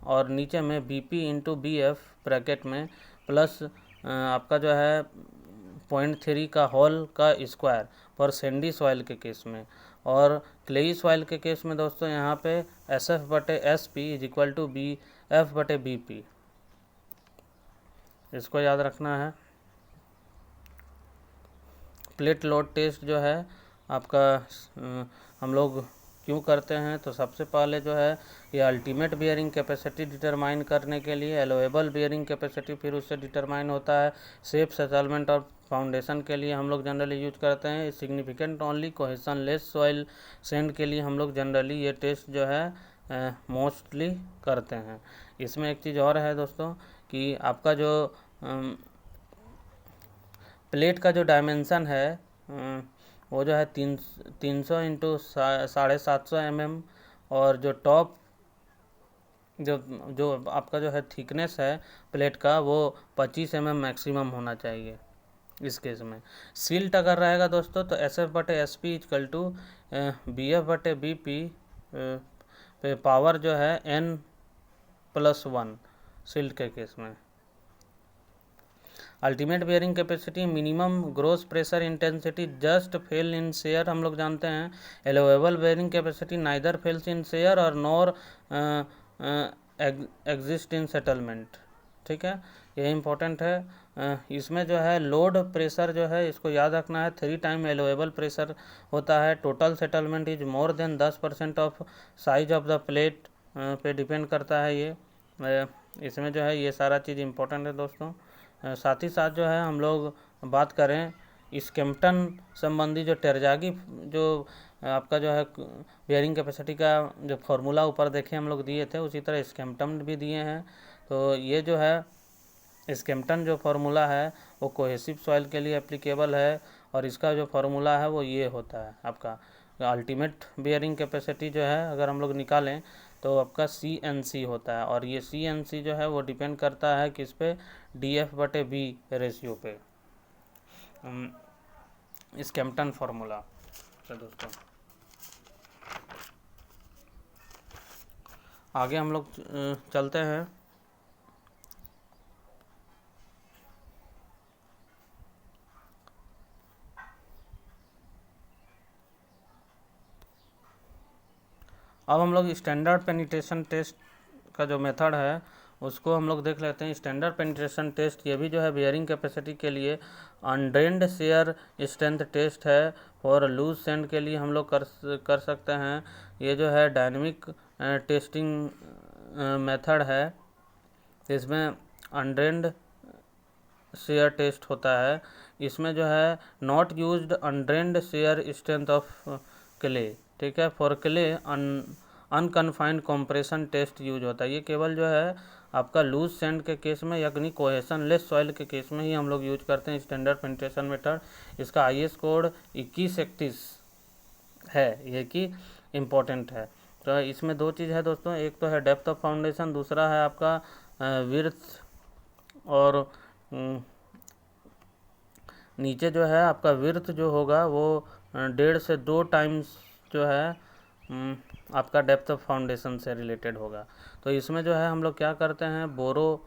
और नीचे में BP इंटू BF ब्रैकेट में प्लस आपका जो है 0.3 का होल का स्क्वायर पर सैंडी सॉइल के केस में। और क्लेई सॉइल के केस में दोस्तों यहाँ पे SF/SP is equal to BF/BP, इसको याद रखना है। प्लेट लोड टेस्ट जो है आपका हम लोग क्यों करते हैं, तो सबसे पहले जो है ये अल्टीमेट बियरिंग कैपेसिटी डिटरमाइन करने के लिए, एलोवेबल बियरिंग कैपेसिटी फिर उससे डिटरमाइन होता है। सेफ सेटलमेंट और फाउंडेशन के लिए हम लोग जनरली यूज करते हैं। Significant only cohesion less soil send के लिए हम लोग जनरली ये टेस्ट जो है मोस्टली करते हैं। इसमें एक चीज़ और है दोस्तों कि आपका जो प्लेट का जो डायमेंशन है वो जो है 300 इंटू 750 mm और जो टॉप जो आपका जो है थिकनेस है प्लेट का वो 25 mm मैक्सिमम होना चाहिए इस केस में। सिल्ट अगर रहेगा दोस्तों तो SF/SP इक्वल टू BF/BP पे पावर जो है N+1 सिल्ट के केस में। Ultimate bearing capacity minimum gross pressure intensity just fail in shear हम लोग जानते हैं। Allowable bearing capacity neither fails in shear और नॉर एग्जिस्ट इन सेटलमेंट, ठीक है। ये इम्पोर्टेंट है। इसमें जो है लोड प्रेशर जो है इसको याद रखना है, 3 टाइम एलोवेबल प्रेशर होता है। Total settlement is more than 10% of size of the plate पे डिपेंड करता है ये। इसमें जो है ये सारा चीज़ इम्पोर्टेंट है दोस्तों। साथ ही साथ जो है हम लोग बात करें स्कैम्पटन संबंधी जो टेरजागी जो आपका जो है बेयरिंग कैपेसिटी का जो फॉर्मूला ऊपर देखे हम लोग दिए थे, उसी तरह स्कैम्पटन भी दिए हैं। तो ये जो है स्कैम्पटन जो फार्मूला है वो कोहेसिव सॉइल के लिए एप्लीकेबल है, और इसका जो फार्मूला है वो ये होता है आपका अल्टीमेट बेयरिंग कैपेसिटी जो है अगर हम लोग निकालें तो आपका CNC होता है, और ये CNC जो है वो डिपेंड करता है किस पे, DF/B रेशियो पे। स्कैम्पटन फार्मूला। तो दोस्तों आगे हम लोग चलते हैं। अब हम लोग स्टैंडर्ड पेनिट्रेशन टेस्ट का जो मेथड है उसको हम लोग देख लेते हैं। स्टैंडर्ड पेनिट्रेशन टेस्ट ये भी जो है बेयरिंग कैपेसिटी के लिए अनड्रेन्ड शेयर स्ट्रेंथ टेस्ट है, और लूज सेंड के लिए हम लोग कर सकते हैं। ये जो है डायनेमिक टेस्टिंग मेथड है, इसमें अनड्रेन्ड शेयर टेस्ट होता है। इसमें जो है not used undrained shear strength of clay, ठीक है। For clay unconfined compression test use होता है। ये केवल जो है आपका लूज सैंड के केस में यानी कोहेशन लेस सॉइल के केस में ही हम लोग यूज करते हैं स्टैंडर्ड पेनिट्रेशन मेथड। इसका IS कोड 2131 है, ये कि इम्पोर्टेंट है। तो इसमें दो चीज़ है दोस्तों, एक तो है डेप्थ ऑफ फाउंडेशन, दूसरा है आपका विड्थ, और नीचे जो है आपका विड्थ जो होगा वो 1.5 से 2 टाइम्स जो है आपका डेप्थ ऑफ फाउंडेशन से रिलेटेड होगा। तो इसमें जो है हम लोग क्या करते हैं, बोरो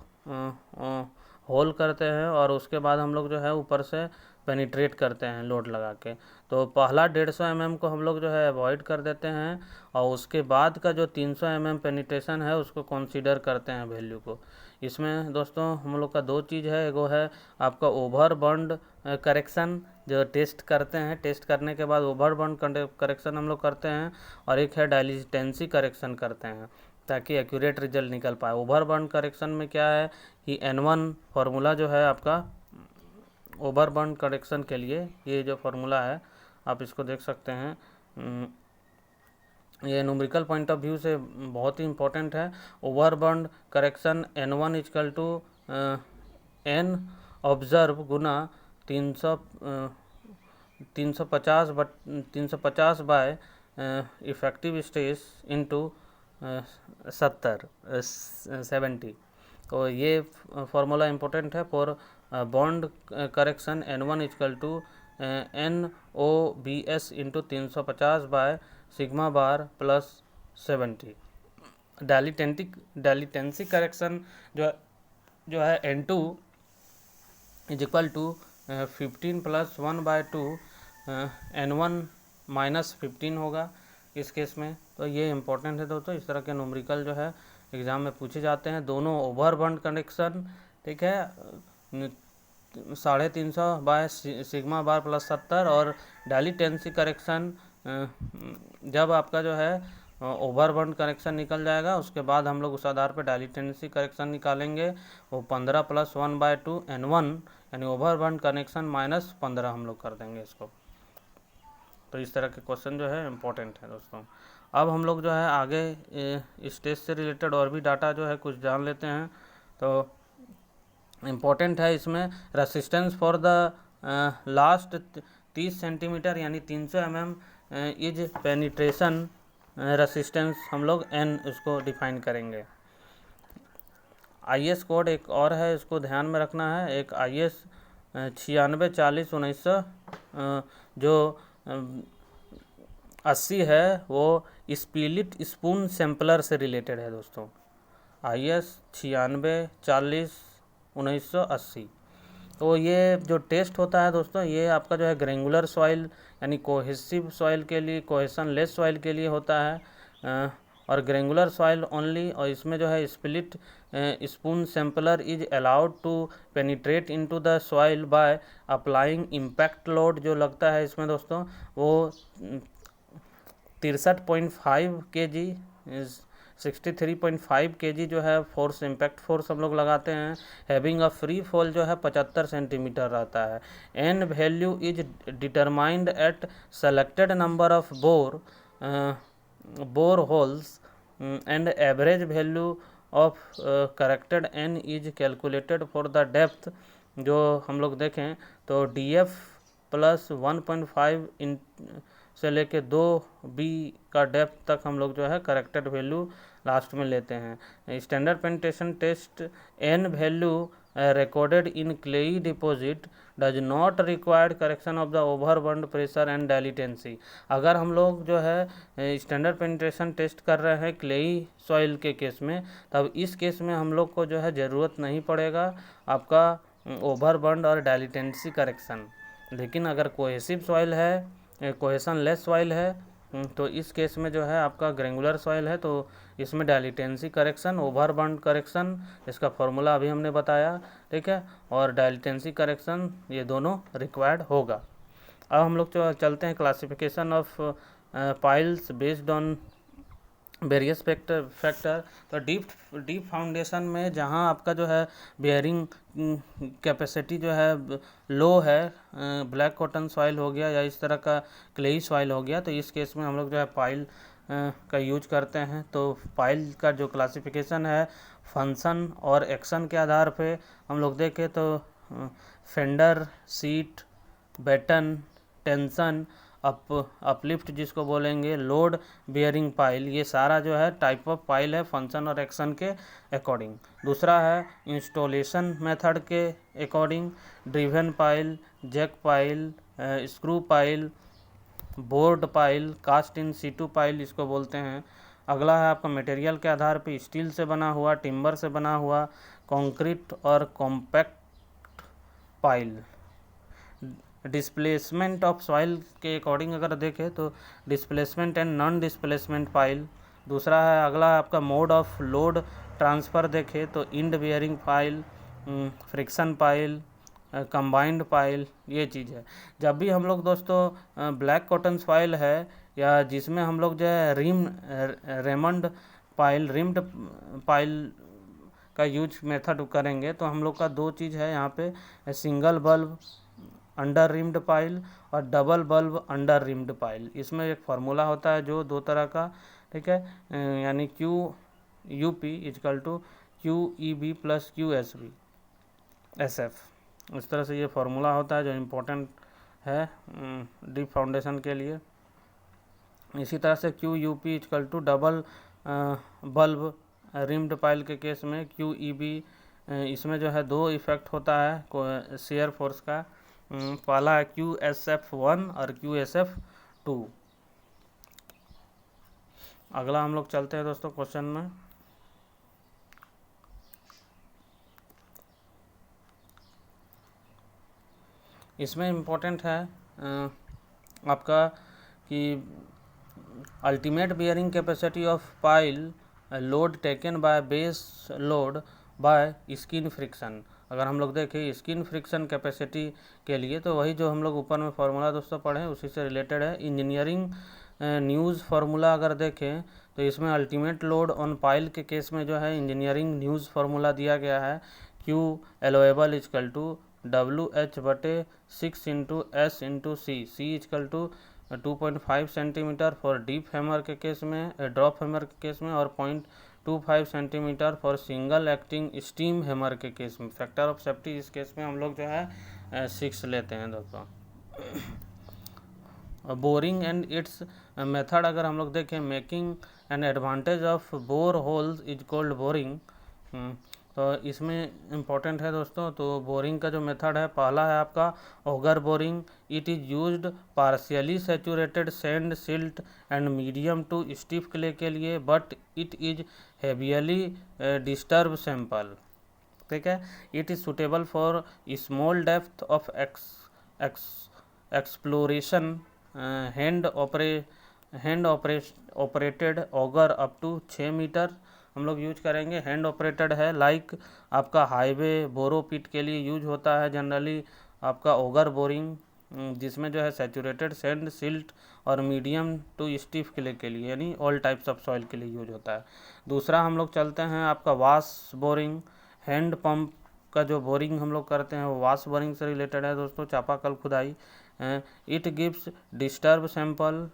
होल करते हैं, और उसके बाद हम लोग जो है ऊपर से पेनिट्रेट करते हैं लोड लगा के। तो पहला 150 mm को हम लोग जो है अवॉइड कर देते हैं, और उसके बाद का जो 300 mm पेनिट्रेशन है उसको कंसीडर करते हैं वैल्यू को। इसमें दोस्तों हम लोग का दो चीज़ है, एगो है आपका ओवर बर्न्ड करेक्शन जो टेस्ट करते हैं, टेस्ट करने के बाद ओवर बर्न्ड करेक्शन हम लोग करते हैं, और एक है डाइलिटेंसी करेक्शन करते हैं ताकि एक्यूरेट रिजल्ट निकल पाए। ओवर बर्न्ड करेक्शन में क्या है कि N1 फार्मूला जो है आपका ओवर बर्न्ड करेक्शन के लिए, ये जो फार्मूला है आप इसको देख सकते हैं, ये न्यूमेरिकल पॉइंट ऑफ व्यू से बहुत ही इंपॉर्टेंट है। Overburden correction N1 equal to N observe गुना 350 बाय इफेक्टिव स्ट्रेस इंटू 70। तो ये फार्मूला इम्पोर्टेंट है for bond correction N1 equal to NOBS into 350 by sigma bar plus 70। Dilatancy correction जो है N2 is equal to 15 + 1/2 N1 - 15 होगा इस केस में। तो ये इम्पोर्टेंट है दोस्तों, इस तरह के न्यूमेरिकल जो है एग्ज़ाम में पूछे जाते हैं। दोनों ओवर बर्न्ड करेक्शन, ठीक है, 350 बाय सिग्मा बार प्लस 70, और डाइलिटेंसी करेक्शन जब आपका जो है ओवर बर्न्ड करेक्शन निकल जाएगा उसके बाद हम लोग उस आधार पर डाइलिटेंसी करेक्शन निकालेंगे। वो 15 + 1/2 N1 यानी ओवर बर्न्ड करेक्शन -15 हम लोग कर देंगे इसको। तो इस तरह के क्वेश्चन जो है इम्पोर्टेंट है दोस्तों। अब हम लोग जो है आगे स्टेज से रिलेटेड और भी डाटा जो है कुछ जान लेते हैं। तो इम्पोर्टेंट है इसमें resistance for the last 30 centimetre यानी 300 mm इज पेनिट्रेशन रेसिस्टेंस हम लोग N उसको डिफाइन करेंगे। IS कोड एक और है, इसको ध्यान में रखना है। एक IS 9640/1900 जो 80 है वो स्पिलिट स्पून सैम्पलर से रिलेटेड है दोस्तों। IS 9640/1980। तो ये जो टेस्ट होता है दोस्तों, ये आपका जो है ग्रेंगुलर सॉइल यानी कोहेसिव सॉइल के लिए, कोहेशन लेस सॉइल के लिए होता है। और ग्रेंगुलर सॉइल ओनली, और इसमें जो है split spoon sampler is allowed to penetrate into the soil by applying impact load जो लगता है इसमें दोस्तों वो 63.5 kg 63.5 kg जो है फोर्स, इम्पैक्ट फोर्स हम लोग लगाते हैं। हैविंग अ फ्री फॉल जो है 75 सेंटीमीटर रहता है। N value is determined at selected number of bore holes and average value of corrected N is calculated for the depth. जो हम लोग देखें तो डी एफ प्लस 1.5 से लेके 2B का डेप्थ तक हम लोग जो है करेक्टेड वैल्यू लास्ट में लेते हैं। Standard penetration test N value recorded in clay deposit does not require correction of the overburden pressure and dilutancy। अगर हम लोग जो है स्टैंडर्ड पेनिट्रेशन टेस्ट कर रहे हैं क्लेई सॉइल के केस में, तब इस केस में हम लोग को जो है ज़रूरत नहीं पड़ेगा आपका ओवरबर्न और डाइल्यूटेंसी करेक्शन। लेकिन अगर कोहेसिव सॉइल है, कोहेसन लेस सॉइल है, तो इस केस में जो है आपका ग्रेंगुलर सॉइल है तो इसमें डाइल्यूटेंसी करेक्शन, ओवरबर्न करेक्शन, इसका फॉर्मूला अभी हमने बताया, ठीक है, और डाइल्यूटेंसी करेक्शन ये दोनों रिक्वायर्ड होगा। अब हम लोग चलते हैं classification of piles based on various factor. तो डीप फाउंडेशन में जहाँ आपका जो है बेयरिंग कैपेसिटी जो है लो है, ब्लैक कॉटन सॉइल हो गया या इस तरह का क्लेई सॉइल हो गया, तो इस केस में हम लोग जो है पाइल का यूज करते हैं। तो पाइल का जो क्लासिफिकेशन है फंक्शन और एक्शन के आधार पे हम लोग देखें तो fender, sheet, batter, tension, uplift जिसको बोलेंगे, लोड बियरिंग पाइल, ये सारा जो है टाइप ऑफ पाइल है फंक्शन और एक्शन के अकॉर्डिंग। दूसरा है इंस्टॉलेशन मेथड के according, driven pile, jack pile, screw pile, bored pile, cast in situ pile इसको बोलते हैं। अगला है आपका मटेरियल के आधार पे स्टील से बना हुआ, टिम्बर से बना हुआ, कंक्रीट और compact pile. Displacement of soil के अकॉर्डिंग अगर देखें तो displacement and non displacement pile. दूसरा है अगला आपका मोड ऑफ लोड ट्रांसफ़र देखें तो end bearing pile, friction pile, combined pile, ये चीज़ है। जब भी हम लोग दोस्तों ब्लैक कॉटन सॉइल है या जिसमें हम लोग जो है रेमंड पाइल, रिम्ड पाइल का यूज मेथड करेंगे तो हम लोग का दो चीज़ है यहाँ पे, single bulb under reamed pile और double bulb under reamed pile. इसमें एक फार्मूला होता है जो दो तरह का, ठीक है, यानी QUP is equal to QEB plus QSB SF। इस तरह से ये फार्मूला होता है जो इम्पोर्टेंट है डीप फाउंडेशन के लिए। इसी तरह से QUP is equal to double bulb reamed pile के केस में QEB, इसमें जो है दो इफेक्ट होता है शेयर फोर्स का, पहला है QSF1 और QSF2। अगला हम लोग चलते हैं दोस्तों क्वेश्चन में। इसमें इम्पोर्टेंट है आपका कि ultimate bearing capacity of pile load taken by base load by skin friction. अगर हम लोग देखें स्किन फ्रिक्शन कैपेसिटी के लिए तो वही जो हम लोग ऊपर में फार्मूला दोस्तों पढ़े उसी से रिलेटेड है। इंजीनियरिंग न्यूज़ फार्मूला अगर देखें तो इसमें अल्टीमेट लोड ऑन पाइल के केस में जो है इंजीनियरिंग न्यूज़ फार्मूला दिया गया है, Q allowable is equal to WH/6 into S into C is equal to 2.5 centimetre for deep hammer के केस में, ड्रॉप हैमर के केस में, और 0.25 centimetre for single acting steam hammer के केस में। फैक्टर ऑफ सेफ्टी इस केस में हम लोग जो है 6 लेते हैं दोस्तों। बोरिंग एंड इट्स मेथड अगर हम लोग देखें, making an advantage of bore holes is called boring. तो इसमें इम्पोर्टेंट है दोस्तों, तो बोरिंग का जो मेथड है पहला है आपका auger boring. It is used partially saturated sand, silt and medium to stiff clay के लिए, but it is heavily disturb sample, ठीक है। It is suitable for small depth of exploration, hand hand operated auger up to 6 metre हम लोग यूज करेंगे। हैंड ऑपरेटेड है लाइक आपका हाईवे बोरो पिट के लिए यूज होता है जनरली आपका ऑगर बोरिंग, जिसमें जो है सैचुरेटेड सैंड सिल्ट और मीडियम टू स्टीफ क्ले के लिए यानी ऑल टाइप्स ऑफ सॉइल के लिए यूज होता है। दूसरा हम लोग चलते हैं आपका वाश बोरिंग। हैंड पंप का जो बोरिंग हम लोग करते हैं वो वाश बोरिंग से रिलेटेड है दोस्तों, चापाकल खुदाई। It gives disturb sample,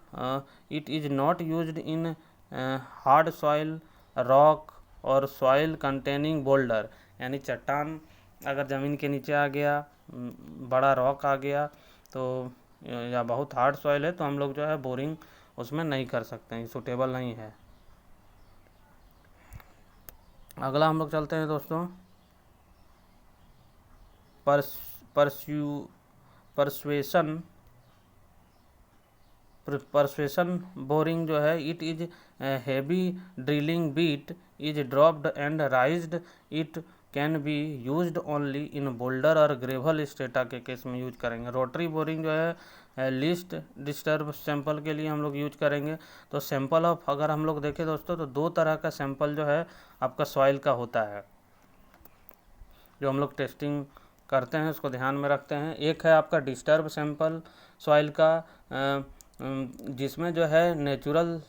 it is not used in hard soil rock और सॉइल कंटेनिंग बोल्डर, यानी चट्टान अगर ज़मीन के नीचे आ गया, बड़ा रॉक आ गया तो या बहुत हार्ड सॉइल है तो हम लोग जो है बोरिंग उसमें नहीं कर सकते हैं, सूटेबल नहीं है। अगला हम लोग चलते हैं दोस्तों परसुएशन बोरिंग जो है। It is heavy drilling bit is dropped and raised, it can be used only in boulder और ग्रेवल स्टेटा के केस में यूज करेंगे। रोटरी बोरिंग जो है लिस्ट डिस्टर्ब सैंपल के लिए हम लोग यूज करेंगे। तो सैंपल ऑफ अगर हम लोग देखें दोस्तों तो दो तरह का सैंपल जो है आपका सॉइल का होता है जो हम लोग टेस्टिंग करते हैं, उसको ध्यान में रखते हैं। एक है आपका डिस्टर्ब सैंपल सॉइल का, जिसमें जो है natural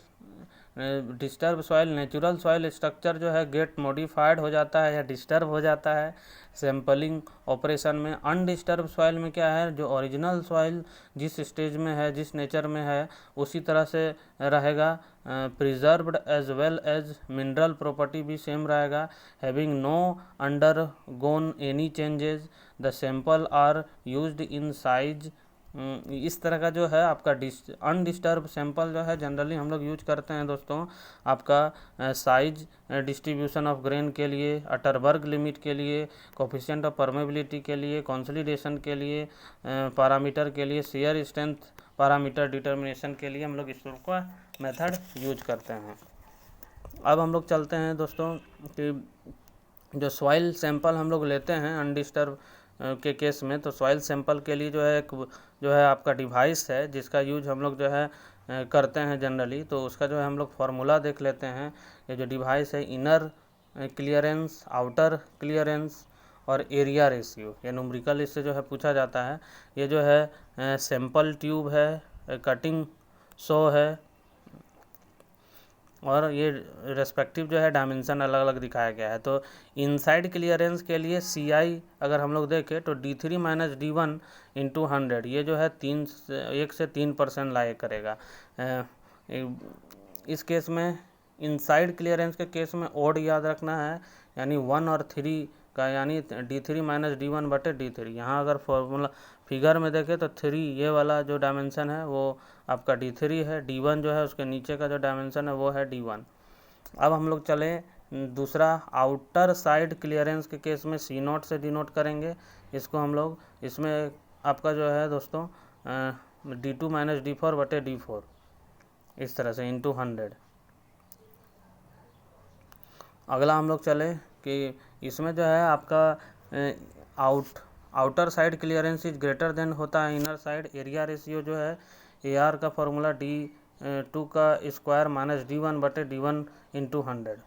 disturb soil natural soil structure जो है गेट मॉडिफाइड हो जाता है या डिस्टर्ब हो जाता है सैंपलिंग ऑपरेशन में। अनडिस्टर्ब सॉइल में क्या है, जो ओरिजिनल सॉइल जिस स्टेज में है जिस नेचर में है उसी तरह से रहेगा, preserved as well as mineral property भी सेम रहेगा, having no undergone any changes, the sample are used in size. इस तरह का जो है आपका अनडिस्टर्ब सैंपल जो है जनरली हम लोग यूज करते हैं दोस्तों आपका साइज डिस्ट्रीब्यूशन ऑफ ग्रेन के लिए, अटरबर्ग लिमिट के लिए, कोफिशिएंट ऑफ परमेबिलिटी के लिए, कंसोलिडेशन के लिए, पैरामीटर के लिए, शेयर स्ट्रेंथ पैरामीटर डिटर्मिनेशन के लिए हम लोग इस का मेथड यूज करते हैं। अब हम लोग चलते हैं दोस्तों कि जो सॉइल सैंपल हम लोग लेते हैं अनडिस्टर्ब के केस में, तो सॉइल सैंपल के लिए जो है एक जो है आपका डिवाइस है जिसका यूज हम लोग जो है करते हैं जनरली, तो उसका जो है हम लोग फार्मूला देख लेते हैं। ये जो डिवाइस है इनर क्लियरेंस, आउटर क्लियरेंस और एरिया रेशियो, ये न्यूमेरिकल इससे जो है पूछा जाता है। ये जो है सैंपल ट्यूब है, कटिंग सो है और ये रेस्पेक्टिव जो है डायमेंशन अलग अलग दिखाया गया है। तो इनसाइड क्लियरेंस के लिए CI अगर हम लोग देखें तो D3 - D1 × 100, ये जो है 1 से 3% लाया करेगा। इस केस में इनसाइड क्लियरेंस के केस में ओड याद रखना है, यानी 1 और 3 का, यानी D3 - D1 बटे D3। यहाँ अगर फॉर्मूला फिगर में देखें तो 3 ये वाला जो डायमेंशन है वो आपका D3 है, D1 जो है उसके नीचे का जो डायमेंशन है वो है D1। अब हम लोग चले दूसरा आउटर साइड क्लियरेंस के केस में C0 से डिनोट करेंगे इसको हम लोग। इसमें आपका जो है दोस्तों D2 - D4 बटे D4 इस तरह से × 100। अगला हम लोग चले कि इसमें जो है आपका outer side clearance is greater than होता है इनर साइड। एरिया रेशियो जो है AR का फॉर्मूला D2 का स्क्वायर - D1 बटे D1 × 100।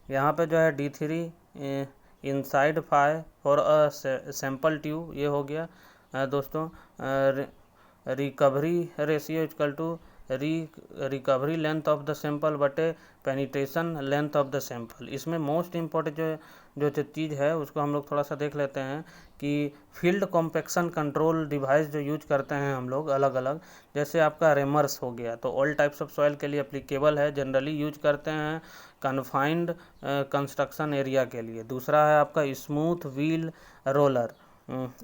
यहाँ पे जो है D3 inside 5 for a sample tube, ये हो गया दोस्तों। Recovery ratio equal to recovery length of the sample बटे penetration length of the sample. इसमें मोस्ट इम्पोर्टेंट जो चीज़ है उसको हम लोग थोड़ा सा देख लेते हैं कि फील्ड कॉम्पैक्शन कंट्रोल डिवाइस जो यूज करते हैं हम लोग अलग अलग, जैसे आपका रेमर्स हो गया तो ऑल टाइप्स ऑफ सॉइल के लिए एप्लीकेबल है, जनरली यूज करते हैं कन्फाइंड कंस्ट्रक्शन एरिया के लिए। दूसरा है आपका स्मूथ व्हील रोलर,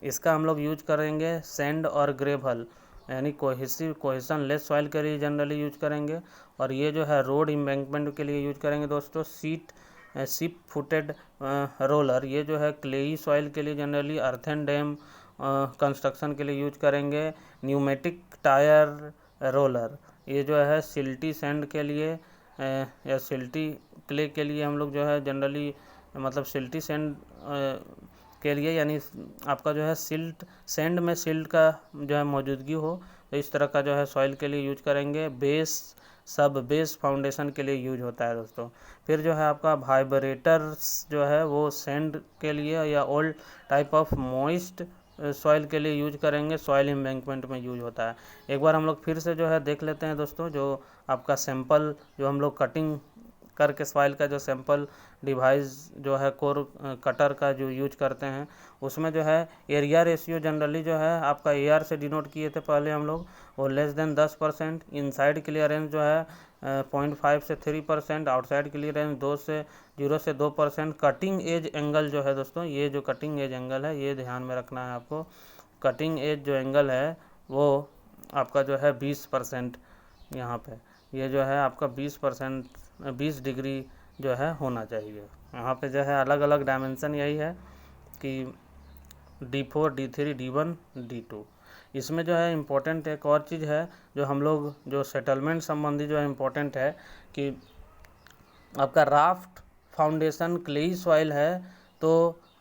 इसका हम लोग यूज करेंगे सैंड और ग्रेवल यानी कोहेसन लेस सॉइल के लिए जनरली यूज करेंगे। और ये जो है रोड एम्बैंकमेंट के लिए यूज करेंगे दोस्तों शिप फुटेड रोलर, ये जो है क्लेई सॉइल के लिए जनरली अर्थन डैम कंस्ट्रक्शन के लिए यूज करेंगे। न्यूमेटिक टायर रोलर, ये जो है सिल्टी सैंड के लिए या सिल्टी क्ले के लिए हम लोग जो है जनरली मतलब सिल्टी सैंड के लिए, यानी आपका जो है सिल्ट सैंड में सिल्ट का जो है मौजूदगी हो तो इस तरह का जो है सॉइल के लिए यूज करेंगे। बेस सब बेस फाउंडेशन के लिए यूज होता है दोस्तों। फिर जो है आपका वाइब्रेटर्स जो है वो सैंड के लिए या old type of moist soil के लिए यूज करेंगे, सॉइल एम्बैंकमेंट में यूज होता है। एक बार हम लोग फिर से जो है देख लेते हैं दोस्तों, जो आपका सैंपल जो हम लोग कटिंग करके सॉइल का जो सैंपल डिवाइस जो है कोर कटर का जो यूज करते हैं, उसमें जो है एरिया रेशियो जनरली जो है आपका AR से डिनोट किए थे पहले हम लोग, वो लेस देन 10%। इनसाइड क्लियरेंस जो है 0.5 से 3%, आउटसाइड क्लियरेंस 0 से 2%। कटिंग एज एंगल जो है दोस्तों, ये जो कटिंग एज एंगल है ये ध्यान में रखना है आपको। कटिंग एज जो एंगल है वो आपका जो है 20% यहाँ पे, ये जो है आपका 20 डिग्री जो है होना चाहिए। यहाँ पे जो है अलग अलग डायमेंशन यही है कि D4, D3, D1, D2। इसमें जो है इम्पोर्टेंट एक और चीज़ है जो हम लोग जो सेटलमेंट संबंधी जो है इम्पोर्टेंट है कि आपका राफ्ट फाउंडेशन क्लेई सॉइल है तो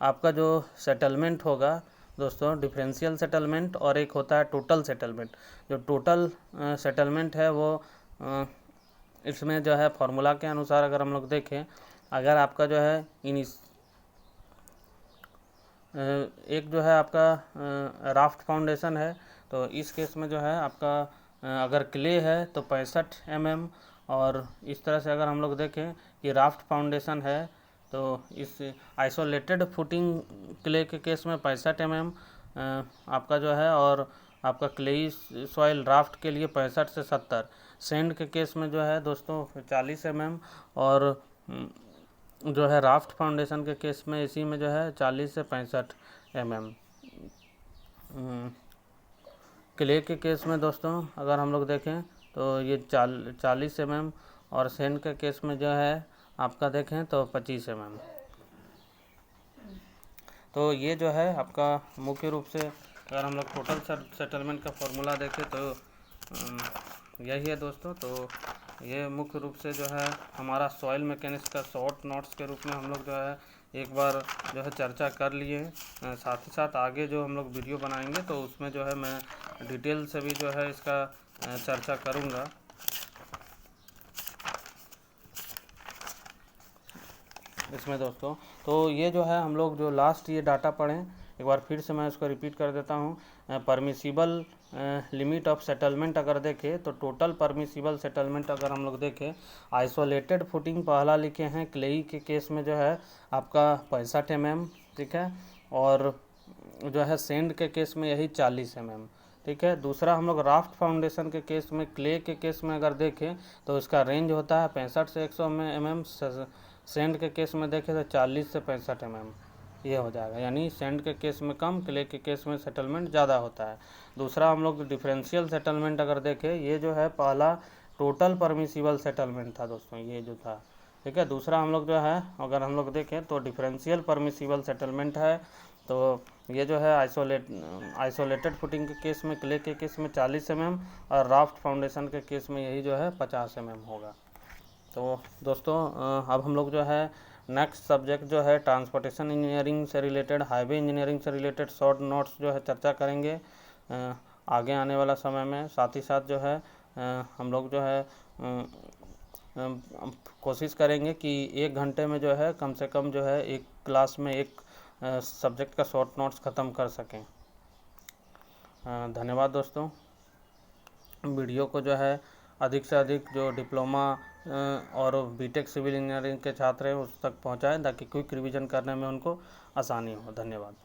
आपका जो सेटलमेंट होगा दोस्तों, डिफरेंशियल सेटलमेंट और एक होता है टोटल सेटलमेंट। जो टोटल सेटलमेंट है वो इसमें जो है फॉर्मूला के अनुसार अगर हम लोग देखें, अगर आपका जो है एक जो है आपका राफ्ट फाउंडेशन है तो इस केस में जो है आपका अगर क्ले है तो 65 mm, और इस तरह से अगर हम लोग देखें कि राफ्ट फाउंडेशन है तो इस आइसोलेटेड फुटिंग क्ले के केस में 65 mm आपका जो है, और आपका क्लेई सॉइल राफ्ट के लिए 65 से 70। सैंड के केस में जो है दोस्तों 40 mm, और जो है राफ्ट फाउंडेशन के केस में इसी में जो है 40 से 65 mm। क्ले के केस में दोस्तों अगर हम लोग देखें तो ये 40 mm, और सैंड के केस में जो है आपका देखें तो 25 mm। तो ये जो है आपका मुख्य रूप से अगर हम लोग टोटल सेटलमेंट का फॉर्मूला देखें तो यही है दोस्तों। तो ये मुख्य रूप से जो है हमारा सॉइल मैकेनिक्स का शॉर्ट नोट्स के रूप में हम लोग जो है एक बार जो है चर्चा कर लिए। साथ ही साथ आगे जो हम लोग वीडियो बनाएंगे तो उसमें जो है मैं डिटेल से भी जो है इसका चर्चा करूँगा। इसमें दोस्तों तो ये जो है हम लोग जो लास्ट ये डाटा पढ़ें, एक बार फिर से मैं इसको रिपीट कर देता हूँ। परमिसिबल लिमिट ऑफ सेटलमेंट अगर देखें तो टोटल परमिसिबल सेटलमेंट अगर हम लोग देखें, आइसोलेटेड फुटिंग पहला लिखे हैं क्लेई के केस में जो है आपका 65 mm, ठीक है, और जो है सैंड के केस में यही 40 mm, ठीक है। दूसरा हम लोग राफ्ट फाउंडेशन के केस में, क्ले के केस में अगर देखें तो इसका रेंज होता है 65 से 100 mm, सैंड के केस में देखें तो 40 से 65 mm ये हो जाएगा, यानी सैंड के केस में कम, क्ले के केस में सेटलमेंट ज़्यादा होता है। दूसरा हम लोग डिफरेंशियल सेटलमेंट अगर देखें, ये जो है पहला टोटल परमिसिबल सेटलमेंट था दोस्तों, ये जो था, ठीक है। दूसरा हम लोग जो है अगर हम लोग देखें तो डिफरेंशियल परमिसिबल सेटलमेंट है। तो ये जो है आइसोलेटेड फुटिंग के केस में, क्ले के केस में 40 mm, और राफ्ट फाउंडेशन के केस में यही जो है 50 mm होगा। तो दोस्तों अब हम लोग जो है नेक्स्ट सब्जेक्ट जो है ट्रांसपोर्टेशन इंजीनियरिंग से रिलेटेड, हाईवे इंजीनियरिंग से रिलेटेड शॉर्ट नोट्स जो है चर्चा करेंगे आगे आने वाला समय में। साथ ही साथ जो है हम लोग जो है कोशिश करेंगे कि 1 घंटे में जो है कम से कम जो है एक क्लास में एक सब्जेक्ट का शॉर्ट नोट्स ख़त्म कर सकें। धन्यवाद दोस्तों। वीडियो को जो है अधिक से अधिक जो डिप्लोमा और बीटेक सिविल इंजीनियरिंग के छात्र हैं उस तक पहुंचाएं ताकि क्विक रिवीजन करने में उनको आसानी हो। धन्यवाद।